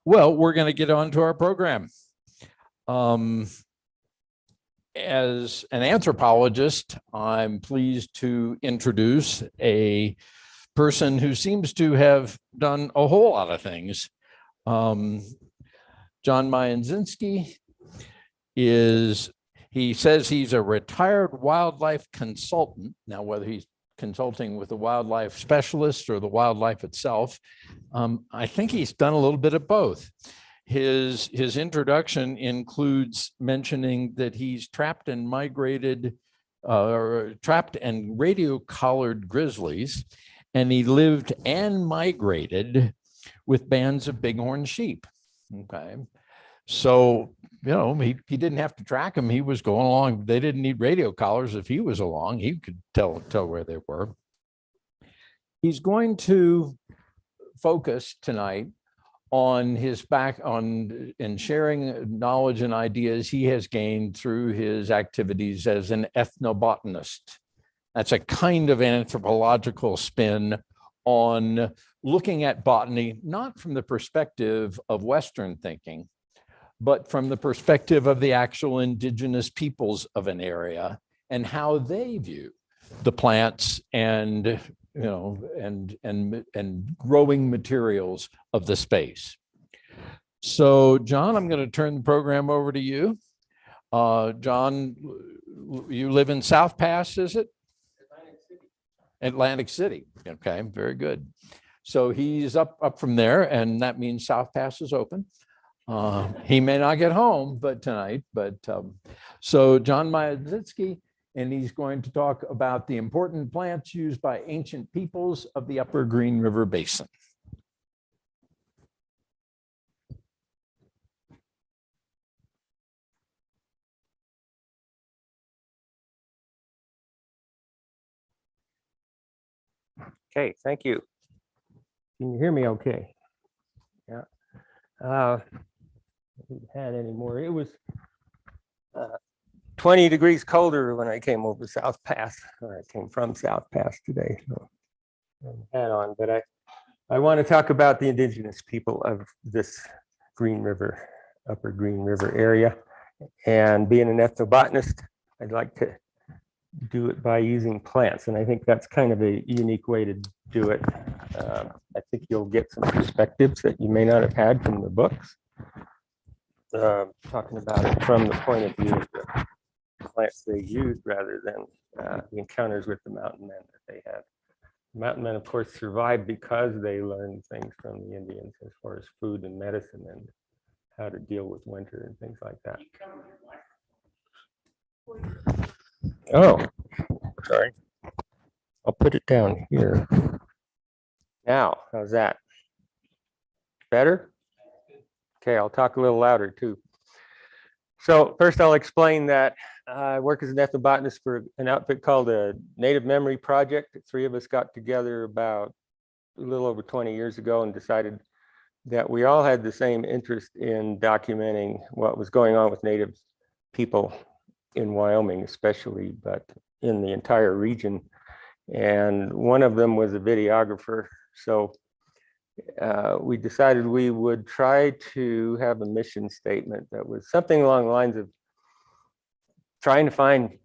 Well, we're going to get on to our program. As an anthropologist, I'm pleased to introduce a person who seems to have done a whole lot of things. John Mayanczynski he says he's a retired wildlife consultant. Now, whether he's consulting with the wildlife specialist or the wildlife itself, I think he's done a little bit of both. His introduction includes mentioning that he's trapped and radio collared grizzlies, and he lived and migrated with bands of bighorn sheep. Okay, so he didn't have to track them. He was going along. They didn't need radio collars. If he was along, he could tell where they were. He's going to focus tonight on his and sharing knowledge and ideas he has gained through his activities as an ethnobotanist. That's a kind of anthropological spin on looking at botany, not from the perspective of Western thinking, but from the perspective of the actual indigenous peoples of an area and how they view the plants and growing materials of the space. So, John, I'm going to turn the program over to you. John, you live in South Pass, is it? Atlantic City. Okay, very good. So he's up from there, and that means South Pass is open. He may not get home tonight, so John Mayanczynski, and he's going to talk about the important plants used by ancient peoples of the Upper Green River Basin. Okay, thank you. Can you hear me okay? Yeah. I haven't had any more. It was 20 degrees colder when I came over South Pass, or I came from South Pass today. So I had on, but I want to talk about the indigenous people of this Green River, Upper Green River area. And being an ethnobotanist, I'd like to do it by using plants. And I think that's kind of a unique way to do it. I think you'll get some perspectives that you may not have had from the books. Talking about it from the point of view of the plants they used rather than the encounters with the mountain men that they had. The mountain men, of course, survived because they learned things from the Indians as far as food and medicine and how to deal with winter and things like that. Oh, sorry. I'll put it down here. Now, how's that? Better? Okay, I'll talk a little louder too. So first I'll explain that I work as an ethnobotanist for an outfit called a Native Memory Project. The three of us got together about a little over 20 years ago and decided that we all had the same interest in documenting what was going on with Native people in Wyoming especially, but in the entire region. And one of them was a videographer. So we decided we would try to have a mission statement that was something along the lines of trying to find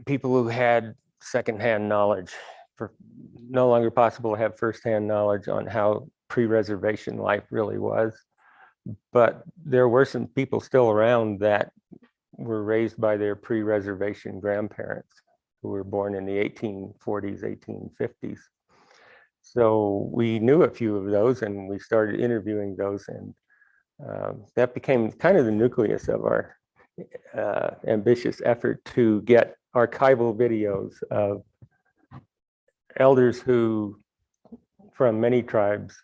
people who had secondhand knowledge. For no longer possible to have firsthand knowledge on how pre-reservation life really was. But there were some people still around that were raised by their pre-reservation grandparents who were born in the 1840s, 1850s. So we knew a few of those and we started interviewing those, and that became kind of the nucleus of our ambitious effort to get archival videos of elders who, from many tribes,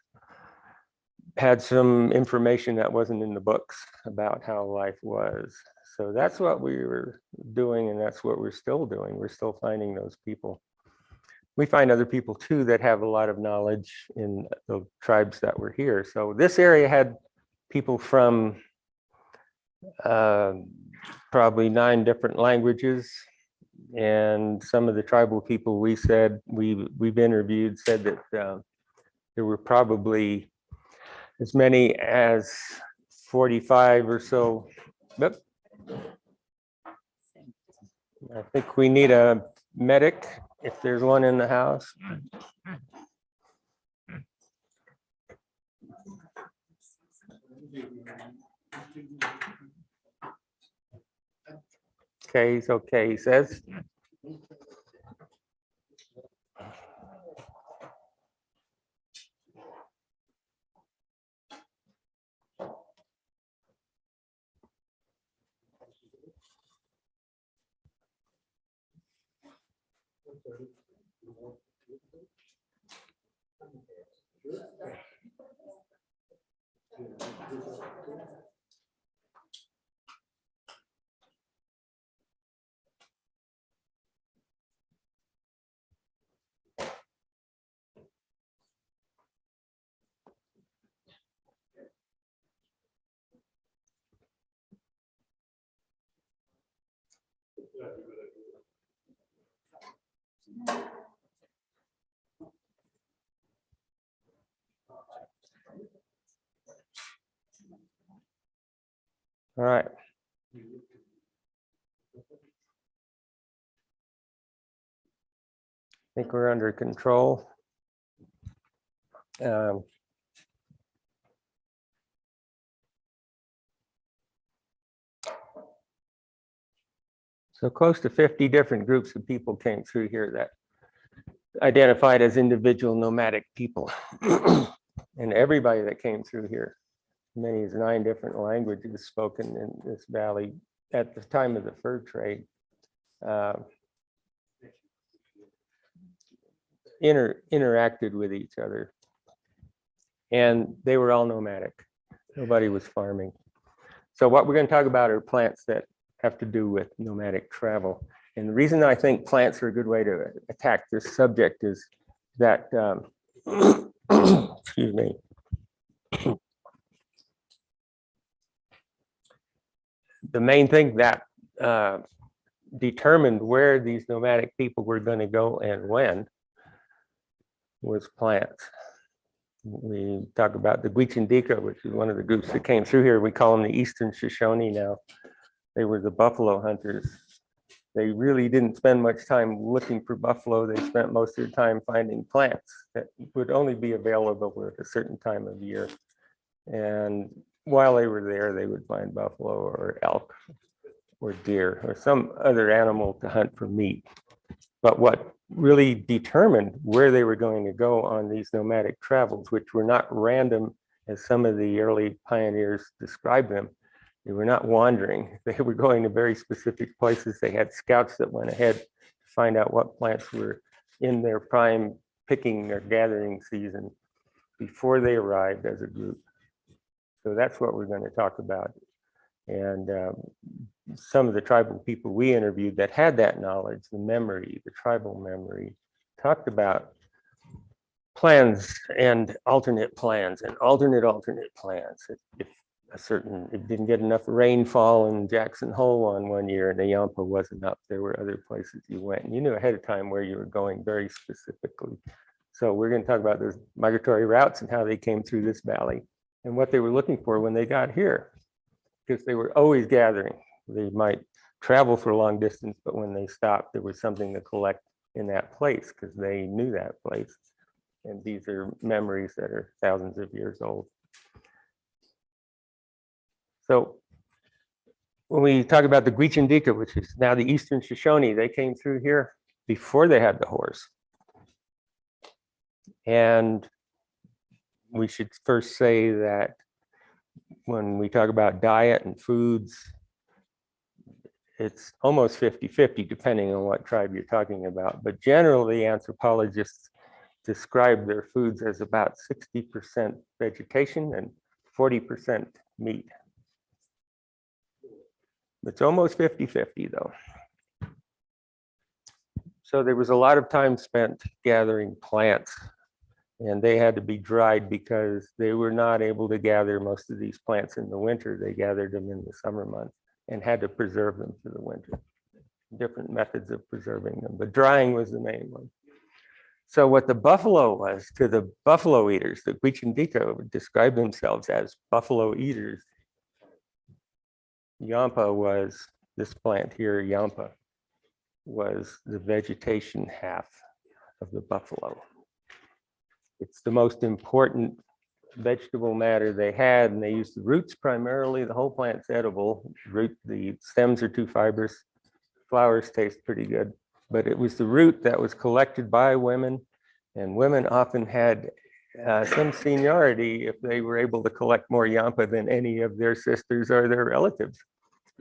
had some information that wasn't in the books about how life was. So that's what we were doing, and that's what we're still doing. We're still finding those people. We find other people too that have a lot of knowledge in the tribes that were here. So this area had people from probably 9 different languages, and some of the tribal people we've interviewed said that there were probably as many as 45 or so. Yep. I think we need a medic if there's one in the house. Okay, he's okay, he says. All right. I think we're under control. So close to 50 different groups of people came through here that identified as individual nomadic people. And everybody that came through here, many as 9 different languages spoken in this valley at the time of the fur trade. Interacted with each other. And they were all nomadic. Nobody was farming. So what we're going to talk about are plants that have to do with nomadic travel. And the reason I think plants are a good way to attack this subject is that, excuse me, the main thing that determined where these nomadic people were going to go and when was plants. We talk about the Gwich'indika, which is one of the groups that came through here. We call them the Eastern Shoshone now. They were the buffalo hunters. They really didn't spend much time looking for buffalo. They spent most of their time finding plants that would only be available at a certain time of year. And while they were there, they would find buffalo or elk or deer or some other animal to hunt for meat. But what really determined where they were going to go on these nomadic travels, which were not random as some of the early pioneers described them. They were not wandering. They were going to very specific places. They had scouts that went ahead to find out what plants were in their prime picking or gathering season before they arrived as a group. So that's what we're going to talk about. And some of the tribal people we interviewed that had that knowledge, the memory, the tribal memory, talked about plans and alternate plans and alternate plans. If it didn't get enough rainfall in Jackson Hole on one year and the Yampa wasn't up, there were other places you went. And you knew ahead of time where you were going very specifically. So we're going to talk about those migratory routes and how they came through this valley and what they were looking for when they got here. Because they were always gathering. They might travel for a long distance, but when they stopped, there was something to collect in that place because they knew that place. And these are memories that are thousands of years old. So when we talk about the Gwich'indika, which is now the Eastern Shoshone, they came through here before they had the horse. And we should first say that when we talk about diet and foods, it's almost 50-50 depending on what tribe you're talking about. But generally, anthropologists describe their foods as about 60% vegetation and 40% meat. It's almost 50-50 though. So there was a lot of time spent gathering plants, and they had to be dried because they were not able to gather most of these plants in the winter. They gathered them in the summer months and had to preserve them for the winter. Different methods of preserving them, but drying was the main one. So what the buffalo was to the buffalo eaters, the Guichindico would describe themselves as buffalo eaters. Yampa was, this plant here, Yampa, was the vegetation half of the buffalo. It's the most important vegetable matter they had, and they used the roots primarily. The whole plant's edible. The stems are too fibrous. Flowers taste pretty good, but it was the root that was collected by women, and women often had some seniority if they were able to collect more Yampa than any of their sisters or their relatives.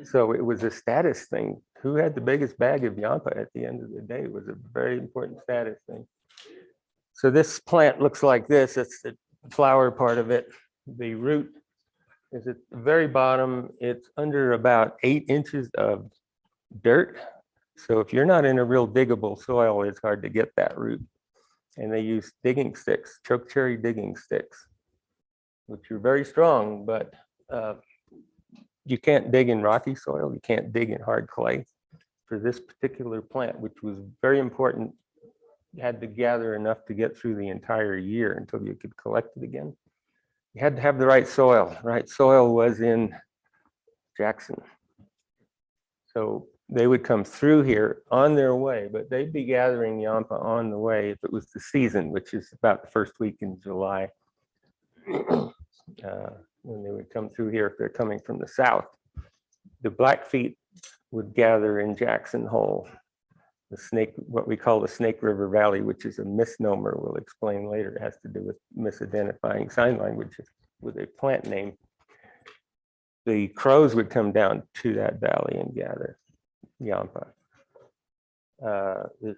So it was a status thing. Who had the biggest bag of Yampa at the end of the day was a very important status thing. So this plant looks like this. It's the flower part of it. The root is at the very bottom. It's under about 8 inches of dirt. So if you're not in a real diggable soil, it's hard to get that root. And they use digging sticks, chokecherry digging sticks, which are very strong, but you can't dig in rocky soil. You can't dig in hard clay. For this particular plant, which was very important, you had to gather enough to get through the entire year until you could collect it again. You had to have the right soil. Right soil was in Jackson. So they would come through here on their way, but they'd be gathering Yampa on the way if it was the season, which is about the first week in July, when they would come through here if they're coming from the south. The Blackfeet would gather in Jackson Hole, the Snake, what we call the Snake River Valley, which is a misnomer we'll explain later. It has to do with misidentifying sign language with a plant name. The Crows would come down to that valley and gather Yampa. The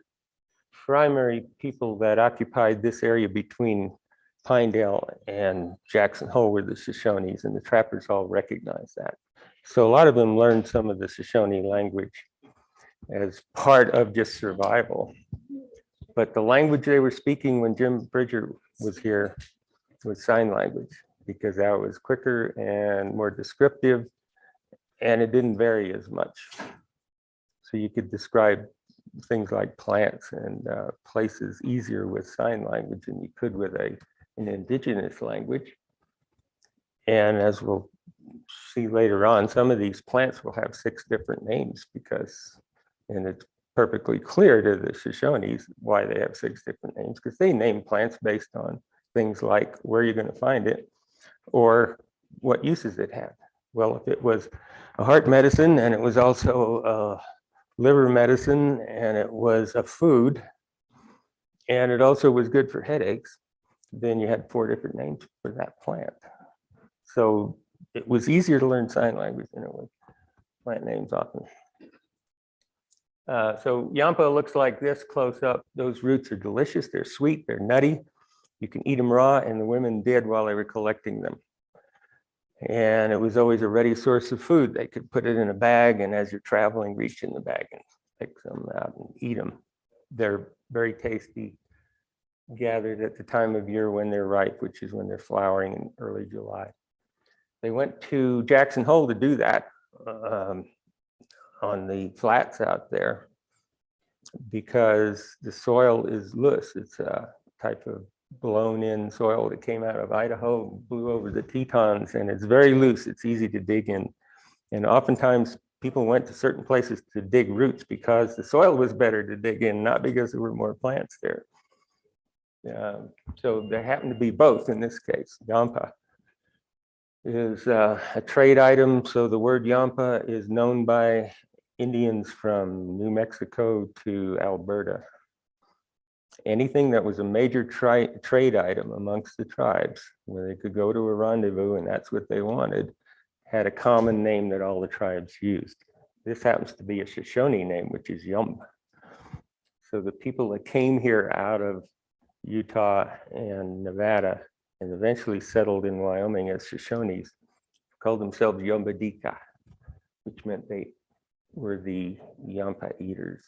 primary people that occupied this area between Pinedale and Jackson Hole were the Shoshones, and the trappers all recognized that. So a lot of them learned some of the Shoshone language as part of just survival. But the language they were speaking when Jim Bridger was here was sign language, because that was quicker and more descriptive, and it didn't vary as much. So you could describe things like plants and places easier with sign language than you could with an indigenous language. And as we'll see later on, some of these plants will have 6 different names because, and it's perfectly clear to the Shoshones why they have 6 different names, because they name plants based on things like where you're going to find it or what uses it had. Well, if it was a heart medicine and it was also a liver medicine and it was a food and it also was good for headaches, then you had 4 different names for that plant. So it was easier to learn sign language than it was plant names often. So Yampa looks like this close up. Those roots are delicious. They're sweet, they're nutty. You can eat them raw, and the women did while they were collecting them. And it was always a ready source of food. They could put it in a bag, and as you're traveling, reach in the bag and pick some out and eat them. They're very tasty, gathered at the time of year when they're ripe, which is when they're flowering in early July. They went to Jackson Hole to do that on the flats out there because the soil is loose. It's a type of blown in soil that came out of Idaho, blew over the Tetons, and it's very loose. It's easy to dig in. And oftentimes people went to certain places to dig roots because the soil was better to dig in, not because there were more plants there. So there happened to be both in this case. Yampa is a trade item. So the word Yampa is known by Indians from New Mexico to Alberta. Anything that was a major trade item amongst the tribes, where they could go to a rendezvous and that's what they wanted, had a common name that all the tribes used. This happens to be a Shoshone name, which is Yum. So the people that came here out of Utah and Nevada and eventually settled in Wyoming as Shoshones called themselves Yombadika, which meant they were the Yampa eaters.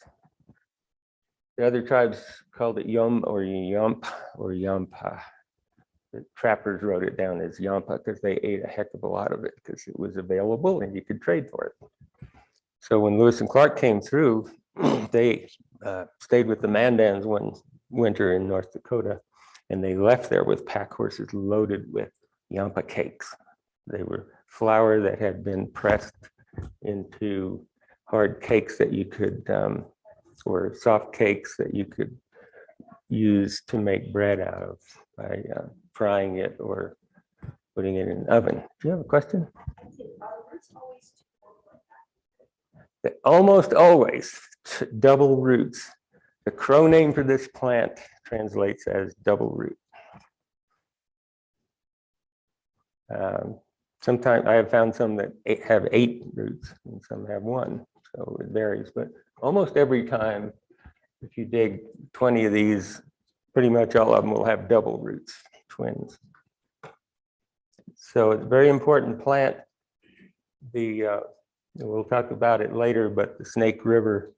The other tribes called it Yum or Yump or Yampa. The trappers wrote it down as Yampa because they ate a heck of a lot of it because it was available and you could trade for it. So when Lewis and Clark came through, they stayed with the Mandans when winter in North Dakota, and they left there with pack horses loaded with yampa cakes. They were flour that had been pressed into hard cakes that you could, or soft cakes that you could use to make bread out of by frying it or putting it in an oven. Do you have a question? Almost always double roots. The Crow name for this plant translates as double root. Sometimes I have found some that have 8 roots and some have 1, so it varies. But almost every time, if you dig 20 of these, pretty much all of them will have double roots, twins. So it's a very important plant. We'll talk about it later, but the Snake River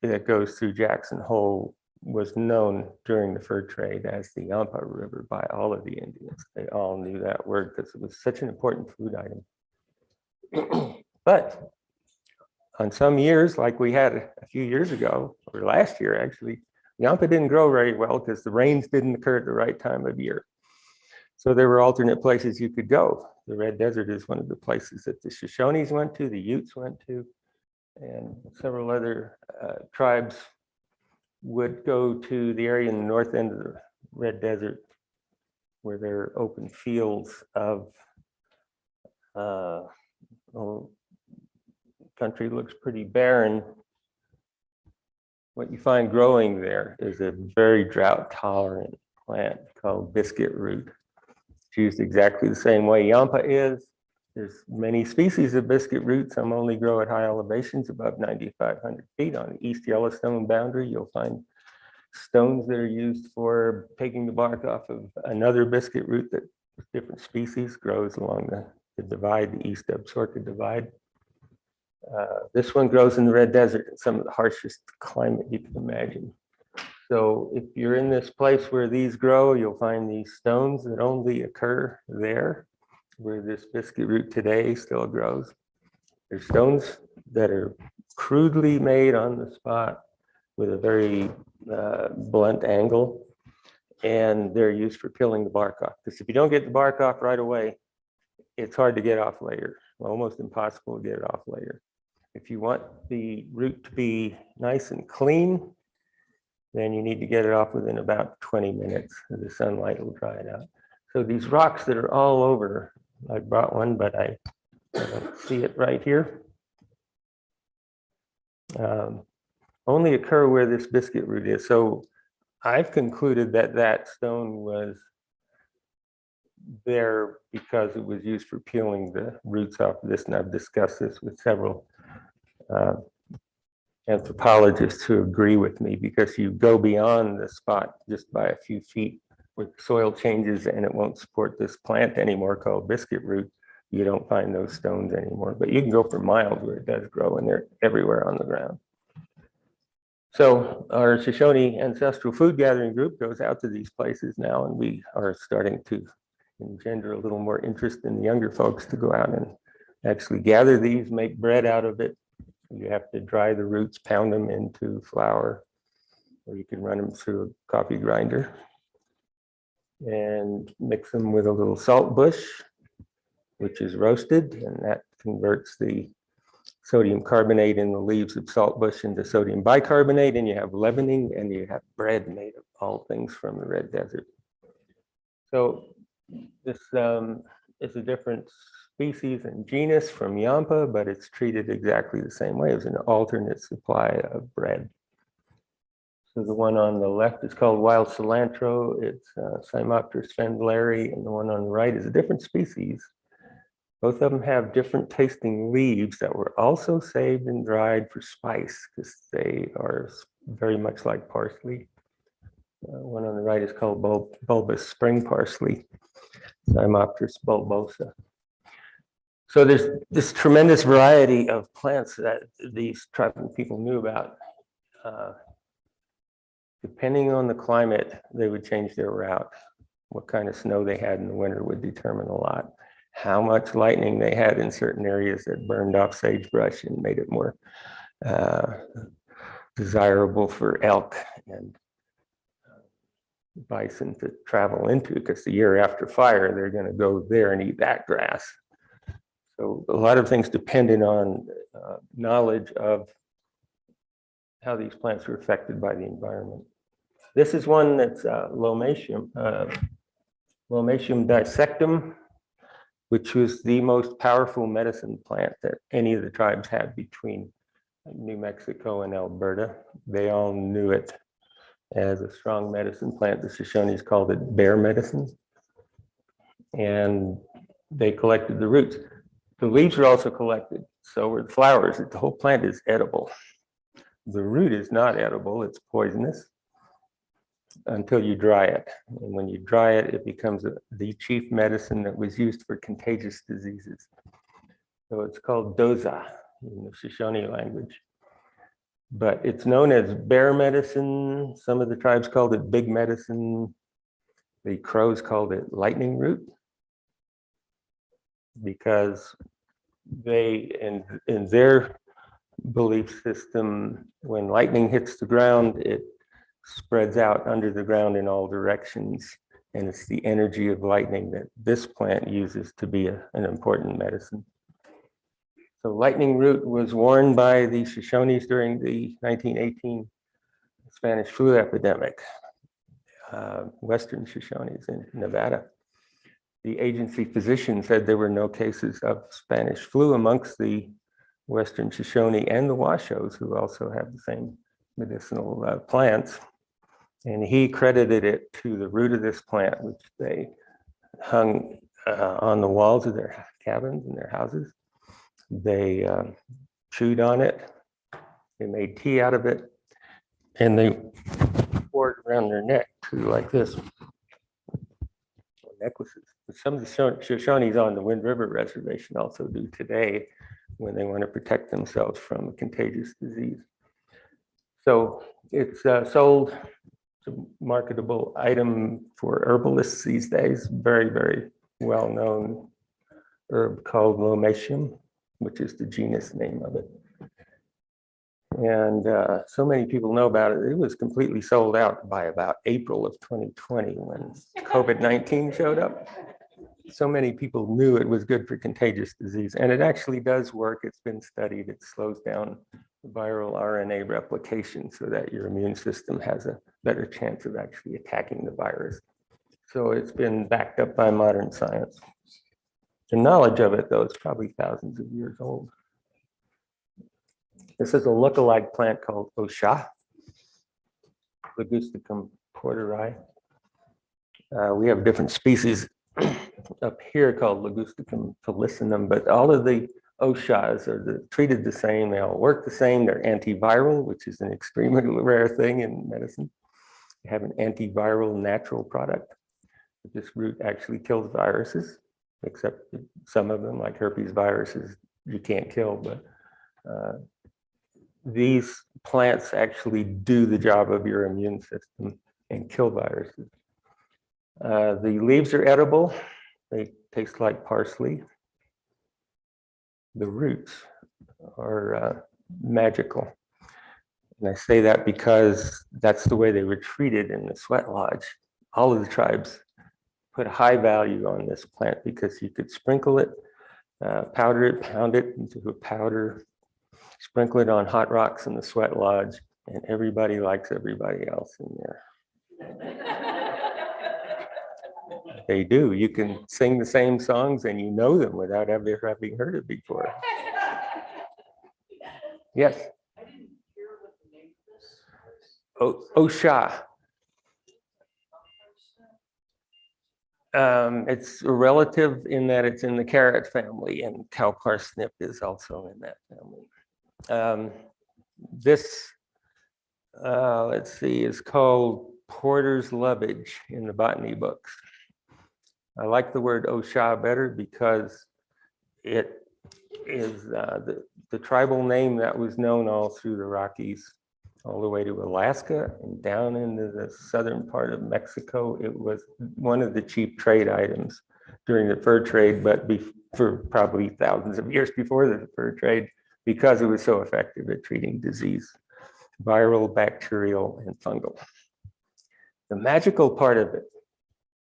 that goes through Jackson Hole was known during the fur trade as the Yampa River by all of the Indians. They all knew that word because it was such an important food item. But on some years, like we had a few years ago, or last year actually, Yampa didn't grow very well because the rains didn't occur at the right time of year. So there were alternate places you could go. The Red Desert is one of the places that the Shoshones went to, the Utes went to, and several other tribes would go to the area in the north end of the Red Desert where there are open fields of country looks pretty barren. What you find growing there is a very drought tolerant plant called Biscuit Root. It's used exactly the same way Yampa is. There's many species of biscuit root. Some only grow at high elevations above 9,500 feet. On the East Yellowstone boundary, you'll find stones that are used for taking the bark off of another biscuit root that different species grows along the divide, the East Absaroka Divide. This one grows in the Red Desert in some of the harshest climate you can imagine. So if you're in this place where these grow, you'll find these stones that only occur there, where this biscuit root today still grows. There's stones that are crudely made on the spot with a very blunt angle, and they're used for peeling the bark off. Because if you don't get the bark off right away, it's hard to get off later, almost impossible to get it off later. If you want the root to be nice and clean, then you need to get it off within about 20 minutes. The sunlight will dry it out. So these rocks that are all over, I brought one, but I don't see it right here, only occur where this biscuit root is. So I've concluded that that stone was there because it was used for peeling the roots off of this, and I've discussed this with several anthropologists who agree with me, because you go beyond the spot just by a few feet with soil changes and it won't support this plant anymore called biscuit root. You don't find those stones anymore, but you can go for miles where it does grow, and they're everywhere on the ground. So our Shoshone ancestral food gathering group goes out to these places now, and we are starting to engender a little more interest in the younger folks to go out and actually gather these, make bread out of it. You have to dry the roots, pound them into flour, or you can run them through a coffee grinder and mix them with a little salt bush, which is roasted, and that converts the sodium carbonate in the leaves of saltbush into sodium bicarbonate, and you have leavening, and you have bread made of all things from the Red Desert. So this is a different species and genus from Yampa, but it's treated exactly the same way as an alternate supply of bread. So the one on the left is called wild cilantro. It's Cymopteris fendleri, and the one on the right is a different species. Both of them have different tasting leaves that were also saved and dried for spice, because they are very much like parsley. One on the right is called bulbous spring parsley, Cymopteris bulbosa. So there's this tremendous variety of plants that these tribal people knew about. Depending on the climate, they would change their route. What kind of snow they had in the winter would determine a lot. How much lightning they had in certain areas that burned off sagebrush and made it more desirable for elk. And bison to travel into, because the year after fire, they're going to go there and eat that grass. So a lot of things depended on knowledge of how these plants are affected by the environment. This is one that's Lomatium, Lomatium dissectum, which was the most powerful medicine plant that any of the tribes had between New Mexico and Alberta. They all knew it as a strong medicine plant. The Shoshones called it bear medicine. And they collected the roots. The leaves are also collected. So were the flowers. The whole plant is edible. The root is not edible. It's poisonous until you dry it. And when you dry it, it becomes the chief medicine that was used for contagious diseases. So it's called doza in the Shoshone language. But it's known as bear medicine. Some of the tribes called it big medicine. The Crows called it lightning root, because they, in their belief system, when lightning hits the ground, it spreads out under the ground in all directions. And it's the energy of lightning that this plant uses to be an important medicine. So lightning root was worn by the Shoshones during the 1918 Spanish flu epidemic, Western Shoshones in Nevada. The agency physician said there were no cases of Spanish flu amongst the Western Shoshone and the Washos, who also have the same medicinal plants. And he credited it to the root of this plant, which they hung on the walls of their cabins and their houses. They chewed on it, they made tea out of it, and they wore it around their neck too, like this, necklaces. Some of the Shoshones on the Wind River Reservation also do today when they want to protect themselves from a contagious disease. So it's sold, it's a marketable item for herbalists these days, very, very well-known herb called Lomatium, which is the genus name of it. And so many people know about it. It was completely sold out by about April of 2020 when COVID-19 showed up. So many people knew it was good for contagious disease, and it actually does work. It's been studied. It slows down viral RNA replication so that your immune system has a better chance of actually attacking the virus. So it's been backed up by modern science. The knowledge of it, though, is probably thousands of years old. This is a look-alike plant called Osha, Ligusticum porteri. We have different species up here called Ligusticum felicinum, but all of the Oshas are treated the same. They all work the same. They're antiviral, which is an extremely rare thing in medicine. They have an antiviral natural product. This root actually kills viruses, except some of them, like herpes viruses, you can't kill, but these plants actually do the job of your immune system and kill viruses. The leaves are edible. They taste like parsley. The roots are magical. And I say that because that's the way they were treated in the sweat lodge. All of the tribes put a high value on this plant because you could sprinkle it, powder it, pound it into a powder, sprinkle it on hot rocks in the sweat lodge, and everybody likes everybody else in there. They do. You can sing the same songs and you know them without ever having heard it before. Yes? I didn't hear what the name of this was. Osha. It's a relative in that it's in the carrot family, and cow parsnip is also in that family. This, let's see, is called Porter's Lovage in the botany books. I like the word Osha better because it is the tribal name that was known all through the Rockies, all the way to Alaska and down into the southern part of Mexico. It was one of the cheap trade items during the fur trade, but for probably thousands of years before the fur trade, because it was so effective at treating disease, viral, bacterial, and fungal. The magical part of it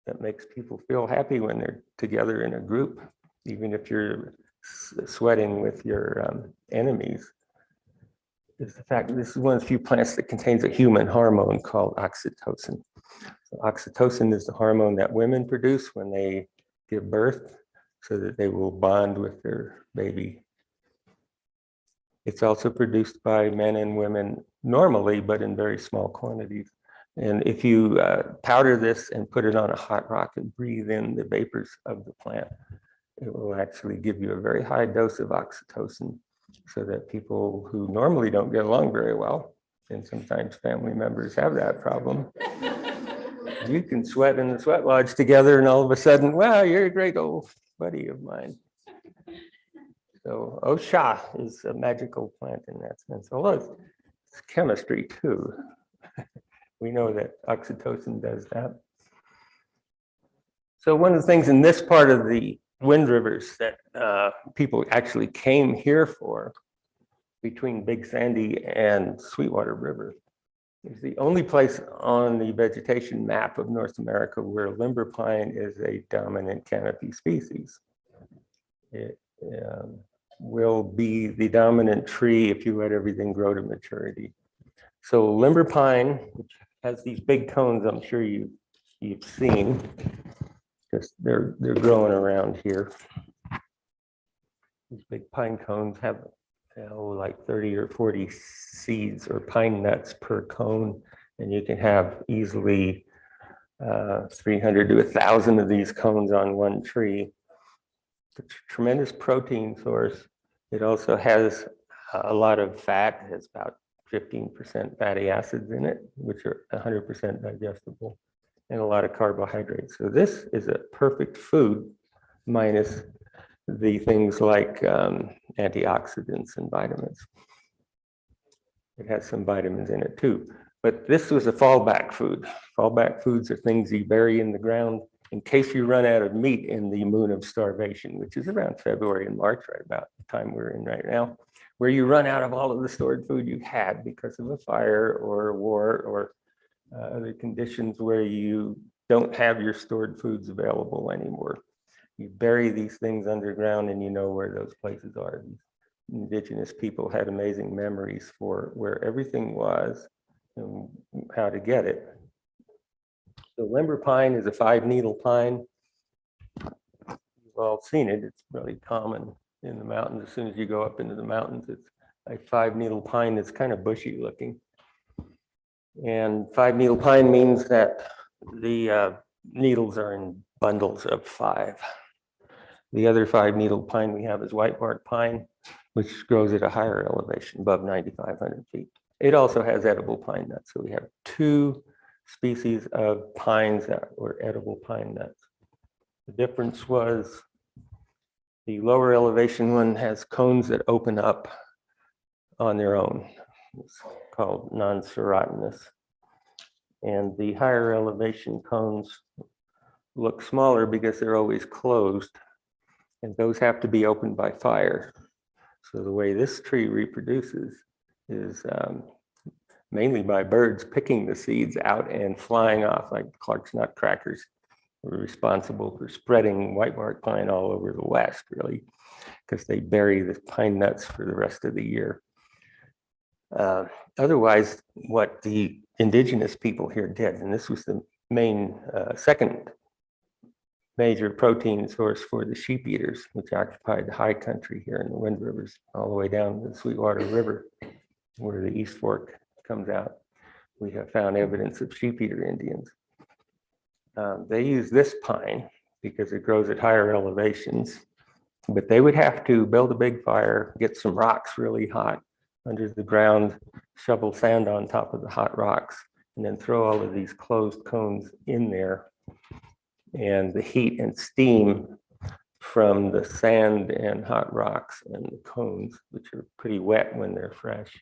that makes people feel happy when they're together in a group, even if you're sweating with your enemies, is the fact that this is one of the few plants that contains a human hormone called oxytocin. So oxytocin is the hormone that women produce when they give birth so that they will bond with their baby. It's also produced by men and women normally, but in very small quantities. And if you powder this and put it on a hot rock and breathe in the vapors of the plant, it will actually give you a very high dose of oxytocin so that people who normally don't get along very well, and sometimes family members have that problem, you can sweat in the sweat lodge together and all of a sudden, wow, you're a great old buddy of mine. So Osha is a magical plant in that sense. Although it's chemistry too. We know that oxytocin does that. So one of the things in this part of the Wind Rivers that people actually came here for, between Big Sandy and Sweetwater River, is the only place on the vegetation map of North America where limber pine is a dominant canopy species. It will be the dominant tree if you let everything grow to maturity. So limber pine, which has these big cones, I'm sure you've seen, because they're growing around here. These big pine cones have like 30 or 40 seeds or pine nuts per cone, and you can have easily 300 to 1,000 of these cones on one tree. It's a tremendous protein source. It also has a lot of fat. It has about 15% fatty acids in it, which are 100% digestible, and a lot of carbohydrates. So this is a perfect food, minus the things like antioxidants and vitamins. It has some vitamins in it too, but this was a fallback food. Fallback foods are things you bury in the ground in case you run out of meat in the moon of starvation, which is around February and March, right about the time we're in right now, where you run out of all of the stored food you had because of a fire or a war or other conditions where you don't have your stored foods available anymore. You bury these things underground and you know where those places are. These indigenous people had amazing memories for where everything was and how to get it. The limber pine is a 5-needle pine. You've all seen it. It's really common in the mountains. As soon as you go up into the mountains, it's a 5-needle pine that's kind of bushy looking. And 5-needle pine means that the needles are in bundles of 5. The other 5-needle pine we have is whitebark pine, which grows at a higher elevation, above 9,500 feet. It also has edible pine nuts. So we have 2 species of pines that were edible pine nuts. The difference was the lower elevation one has cones that open up on their own. It's called non-serotinous. And the higher elevation cones look smaller because they're always closed, and those have to be opened by fire. So the way this tree reproduces is mainly by birds picking the seeds out and flying off like Clark's nutcrackers. Were responsible for spreading whitebark pine all over the West, really, because they bury the pine nuts for the rest of the year. Otherwise, what the indigenous people here did, and this was the main second major protein source for the sheep eaters, which occupied the high country here in the Wind Rivers, all the way down to the Sweetwater River, where the East Fork comes out. We have found evidence of sheep eater Indians. They use this pine because it grows at higher elevations, but they would have to build a big fire, get some rocks really hot under the ground, shovel sand on top of the hot rocks, and then throw all of these closed cones in there. And the heat and steam from the sand and hot rocks and the cones, which are pretty wet when they're fresh,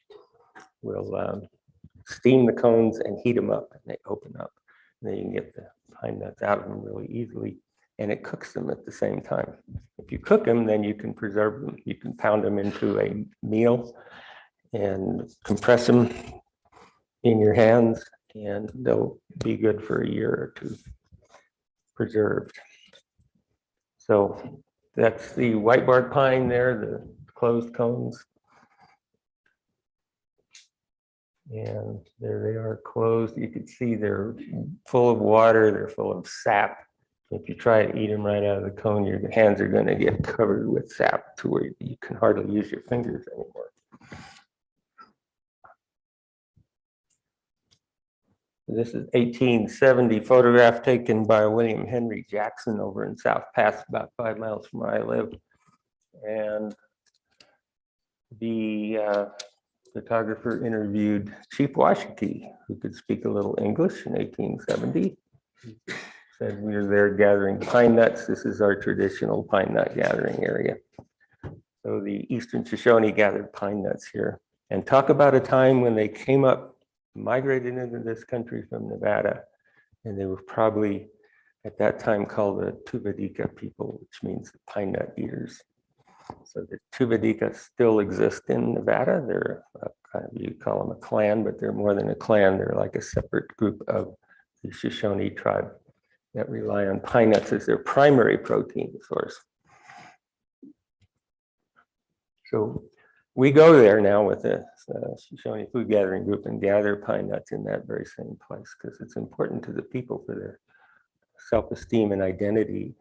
will steam the cones and heat them up, and they open up. And then you can get the pine nuts out of them really easily, and it cooks them at the same time. If you cook them, then you can preserve them. You can pound them into a meal and compress them in your hands and they'll be good for a year or two preserved. So that's the white bark pine there, the closed cones. And there they are closed. You can see they're full of water, they're full of sap. If you try to eat them right out of the cone, your hands are going to get covered with sap to where you can hardly use your fingers anymore. This is 1870 photograph taken by William Henry Jackson over in South Pass, about 5 miles from where I live. And the photographer interviewed Chief Washakie, who could speak a little English in 1870. Said we were there gathering pine nuts. This is our traditional pine nut gathering area. So the Eastern Shoshone gathered pine nuts here. And talk about a time when they came up, migrated into this country from Nevada, and they were probably at that time called the Tuvadika people, which means the pine nut eaters. So the Tuvadika still exist in Nevada. They're you call them a clan, but they're more than a clan. They're like a separate group of the Shoshone tribe that rely on pine nuts as their primary protein source. So we go there now with the Shoshone Food Gathering Group and gather pine nuts in that very same place because it's important to the people for their self-esteem and identity,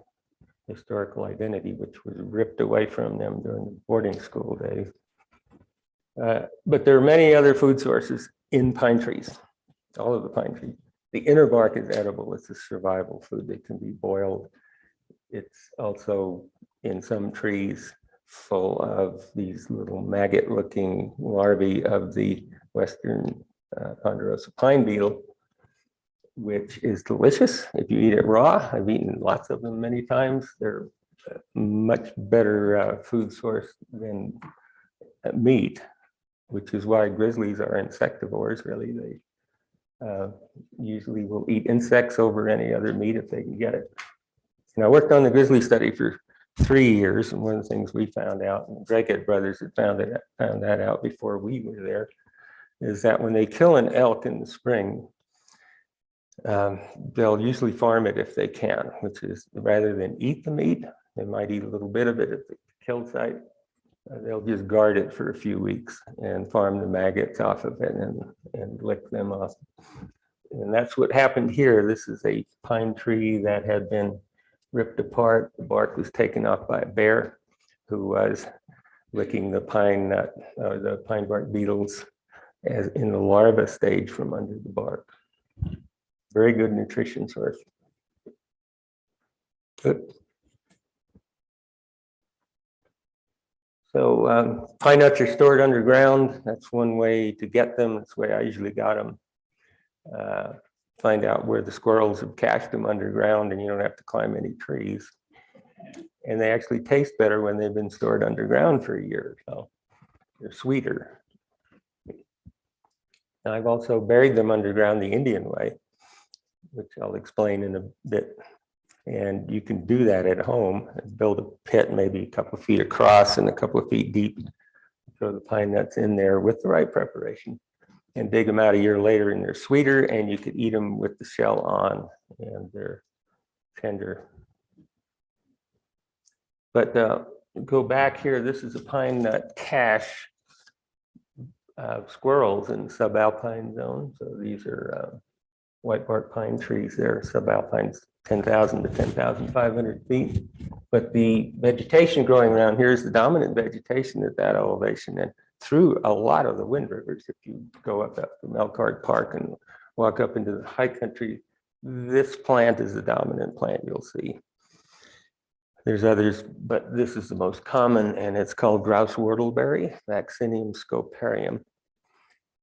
historical identity, which was ripped away from them during the boarding school days. But there are many other food sources in pine trees, all of the pine trees. The inner bark is edible. It's a survival food that can be boiled. It's also in some trees full of these little maggot-looking larvae of the Western ponderosa pine beetle, which is delicious if you eat it raw. I've eaten lots of them many times. They're a much better food source than meat, which is why grizzlies are insectivores, really. They usually will eat insects over any other meat if they can get it. And I worked on the grizzly study for 3 years, and one of the things we found out, and the Drake brothers had found that out before we were there, is that when they kill an elk in the spring, they'll usually farm it if they can, which is rather than eat the meat, they might eat a little bit of it at the kill site. They'll just guard it for a few weeks and farm the maggots off of it and lick them off. And that's what happened here. This is a pine tree that had been ripped apart. The bark was taken off by a bear who was licking the pine nut, the pine bark beetles as in the larva stage from under the bark. Very good nutrition source. Good. So pine nuts are stored underground. That's one way to get them. That's the way I usually got them. Find out where the squirrels have cached them underground, and you don't have to climb any trees. And they actually taste better when they've been stored underground for a year or so. They're sweeter. And I've also buried them underground the Indian way, which I'll explain in a bit. And you can do that at home. Build a pit maybe a couple of feet across and a couple of feet deep. Throw the pine nuts in there with the right preparation and dig them out a year later, and they're sweeter, and you could eat them with the shell on, and they're tender. But go back here. This is a pine nut cache of squirrels in the subalpine zone. So these are white bark pine trees. They're subalpines 10,000 to 10,500 feet. But the vegetation growing around here is the dominant vegetation at that elevation. And through a lot of the wind rivers, if you go up from Elkhart Park and walk up into the high country, this plant is the dominant plant you'll see. There's others, but this is the most common, and it's called Grouse Wartleberry, Vaccinium Scoparium.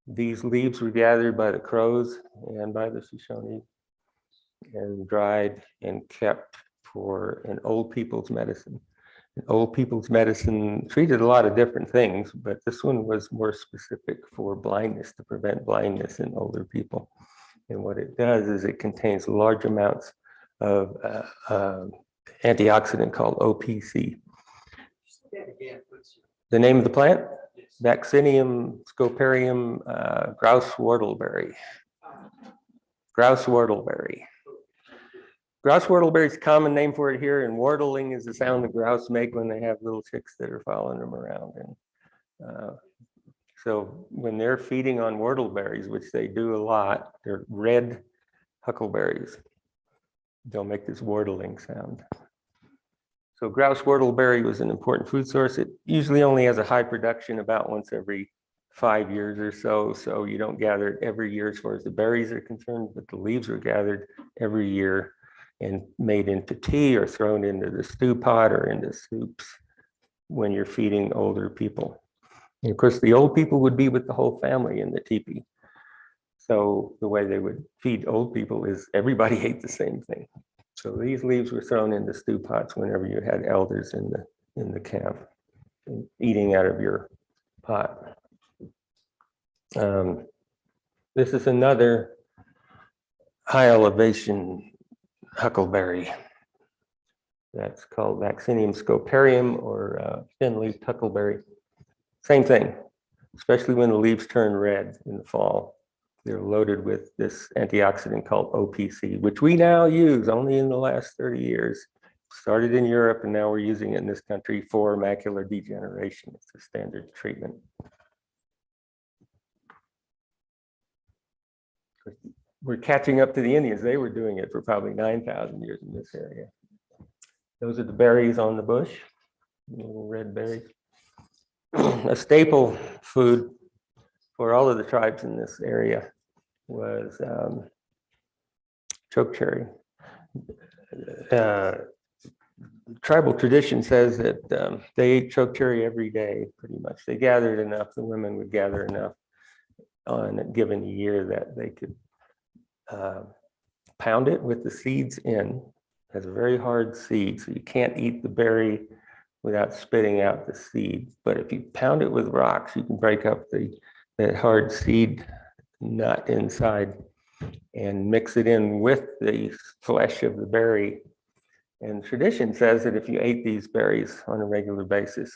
These leaves were gathered by the Crows and by the Shoshone and dried and kept for an old people's medicine. And old people's medicine treated a lot of different things, but this one was more specific for blindness, to prevent blindness in older people. And what it does is it contains large amounts of antioxidant called OPC. The name of the plant? Vaccinium Scoparium Grouse Wartleberry. Grouse Wartleberry. Grouse Wartleberry is a common name for it here, and wartling is the sound the grouse make when they have little chicks that are following them around. And so when they're feeding on whortleberries, which they do a lot, they're red huckleberries. They'll make this whortling sound. So grouse whortleberry was an important food source. It usually only has a high production about once every 5 years or so. So you don't gather it every year as far as the berries are concerned, but the leaves are gathered every year and made into tea or thrown into the stew pot or into soups when you're feeding older people. And of course, the old people would be with the whole family in the teepee. So the way they would feed old people is everybody ate the same thing. So these leaves were thrown into stew pots whenever you had elders in the camp eating out of your pot. This is another high elevation huckleberry that's called Vaccinium Scoparium or thin-leafed huckleberry. Same thing, especially when the leaves turn red in the fall. They're loaded with this antioxidant called OPC, which we now use only in the last 30 years. Started in Europe and now we're using it in this country for macular degeneration. It's a standard treatment. We're catching up to the Indians. They were doing it for probably 9,000 years in this area. Those are the berries on the bush, little red berries. A staple food for all of the tribes in this area was chokecherry. Tribal tradition says that they ate chokecherry every day, pretty much. They gathered enough, the women would gather enough on a given year that they could pound it with the seeds in. It has a very hard seed, so you can't eat the berry without spitting out the seed. But if you pound it with rocks, you can break up that hard seed nut inside and mix it in with the flesh of the berry. And tradition says that if you ate these berries on a regular basis,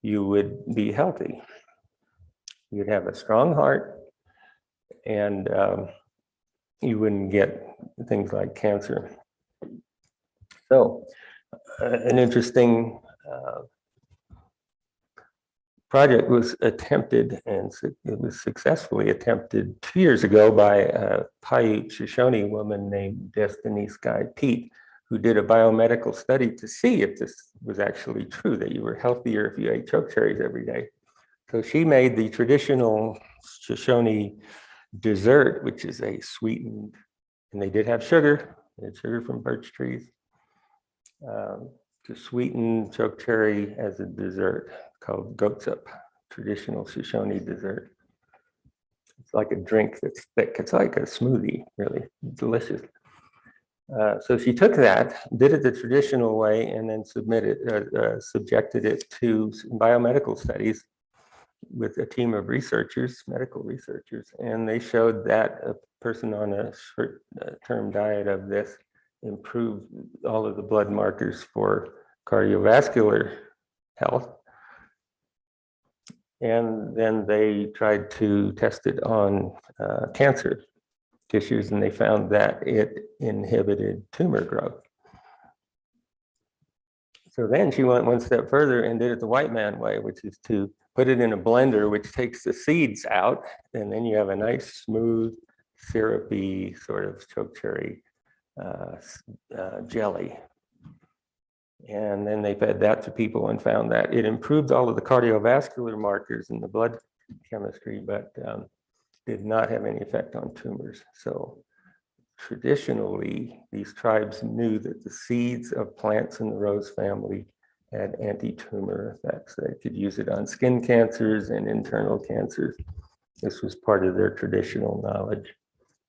you would be healthy. You'd have a strong heart and you wouldn't get things like cancer. So an interesting project was attempted, and it was successfully attempted 2 years ago by a Paiute Shoshone woman named Destiny Sky Pete, who did a biomedical study to see if this was actually true, that you were healthier if you ate chokecherries every day. So she made the traditional Shoshone dessert, which is a sweetened, and they did have sugar. They had sugar from birch trees, to sweeten chokecherry as a dessert called goatsup, traditional Shoshone dessert. It's like a drink that's thick. It's like a smoothie, really delicious. So she took that, did it the traditional way, and then subjected it to biomedical studies with a team of researchers, medical researchers, and they showed that a person on a short-term diet of this improved all of the blood markers for cardiovascular health. And then they tried to test it on cancer tissues, and they found that it inhibited tumor growth. So then she went one step further and did it the white man way, which is to put it in a blender, which takes the seeds out, and then you have a nice, smooth, syrupy sort of chokecherry jelly. And then they fed that to people and found that it improved all of the cardiovascular markers in the blood chemistry, but did not have any effect on tumors. So traditionally, these tribes knew that the seeds of plants in the rose family had anti-tumor effects. They could use it on skin cancers and internal cancers. This was part of their traditional knowledge.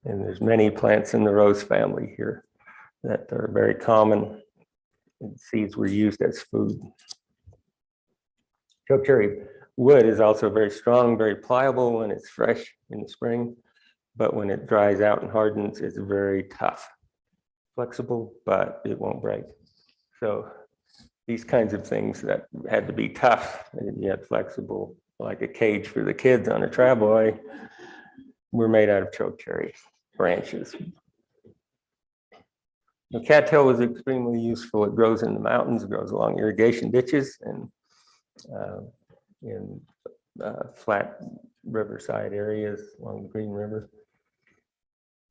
And there's many plants in the rose family here that are very common. And seeds were used as food. Chokecherry wood is also very strong, very pliable when it's fresh in the spring, but when it dries out and hardens, it's very tough. Flexible, but it won't break. So these kinds of things that had to be tough and yet flexible, like a cage for the kids on a travoy, were made out of chokecherry branches. The cattail was extremely useful. It grows in the mountains, grows along irrigation ditches and in flat riverside areas along the Green River.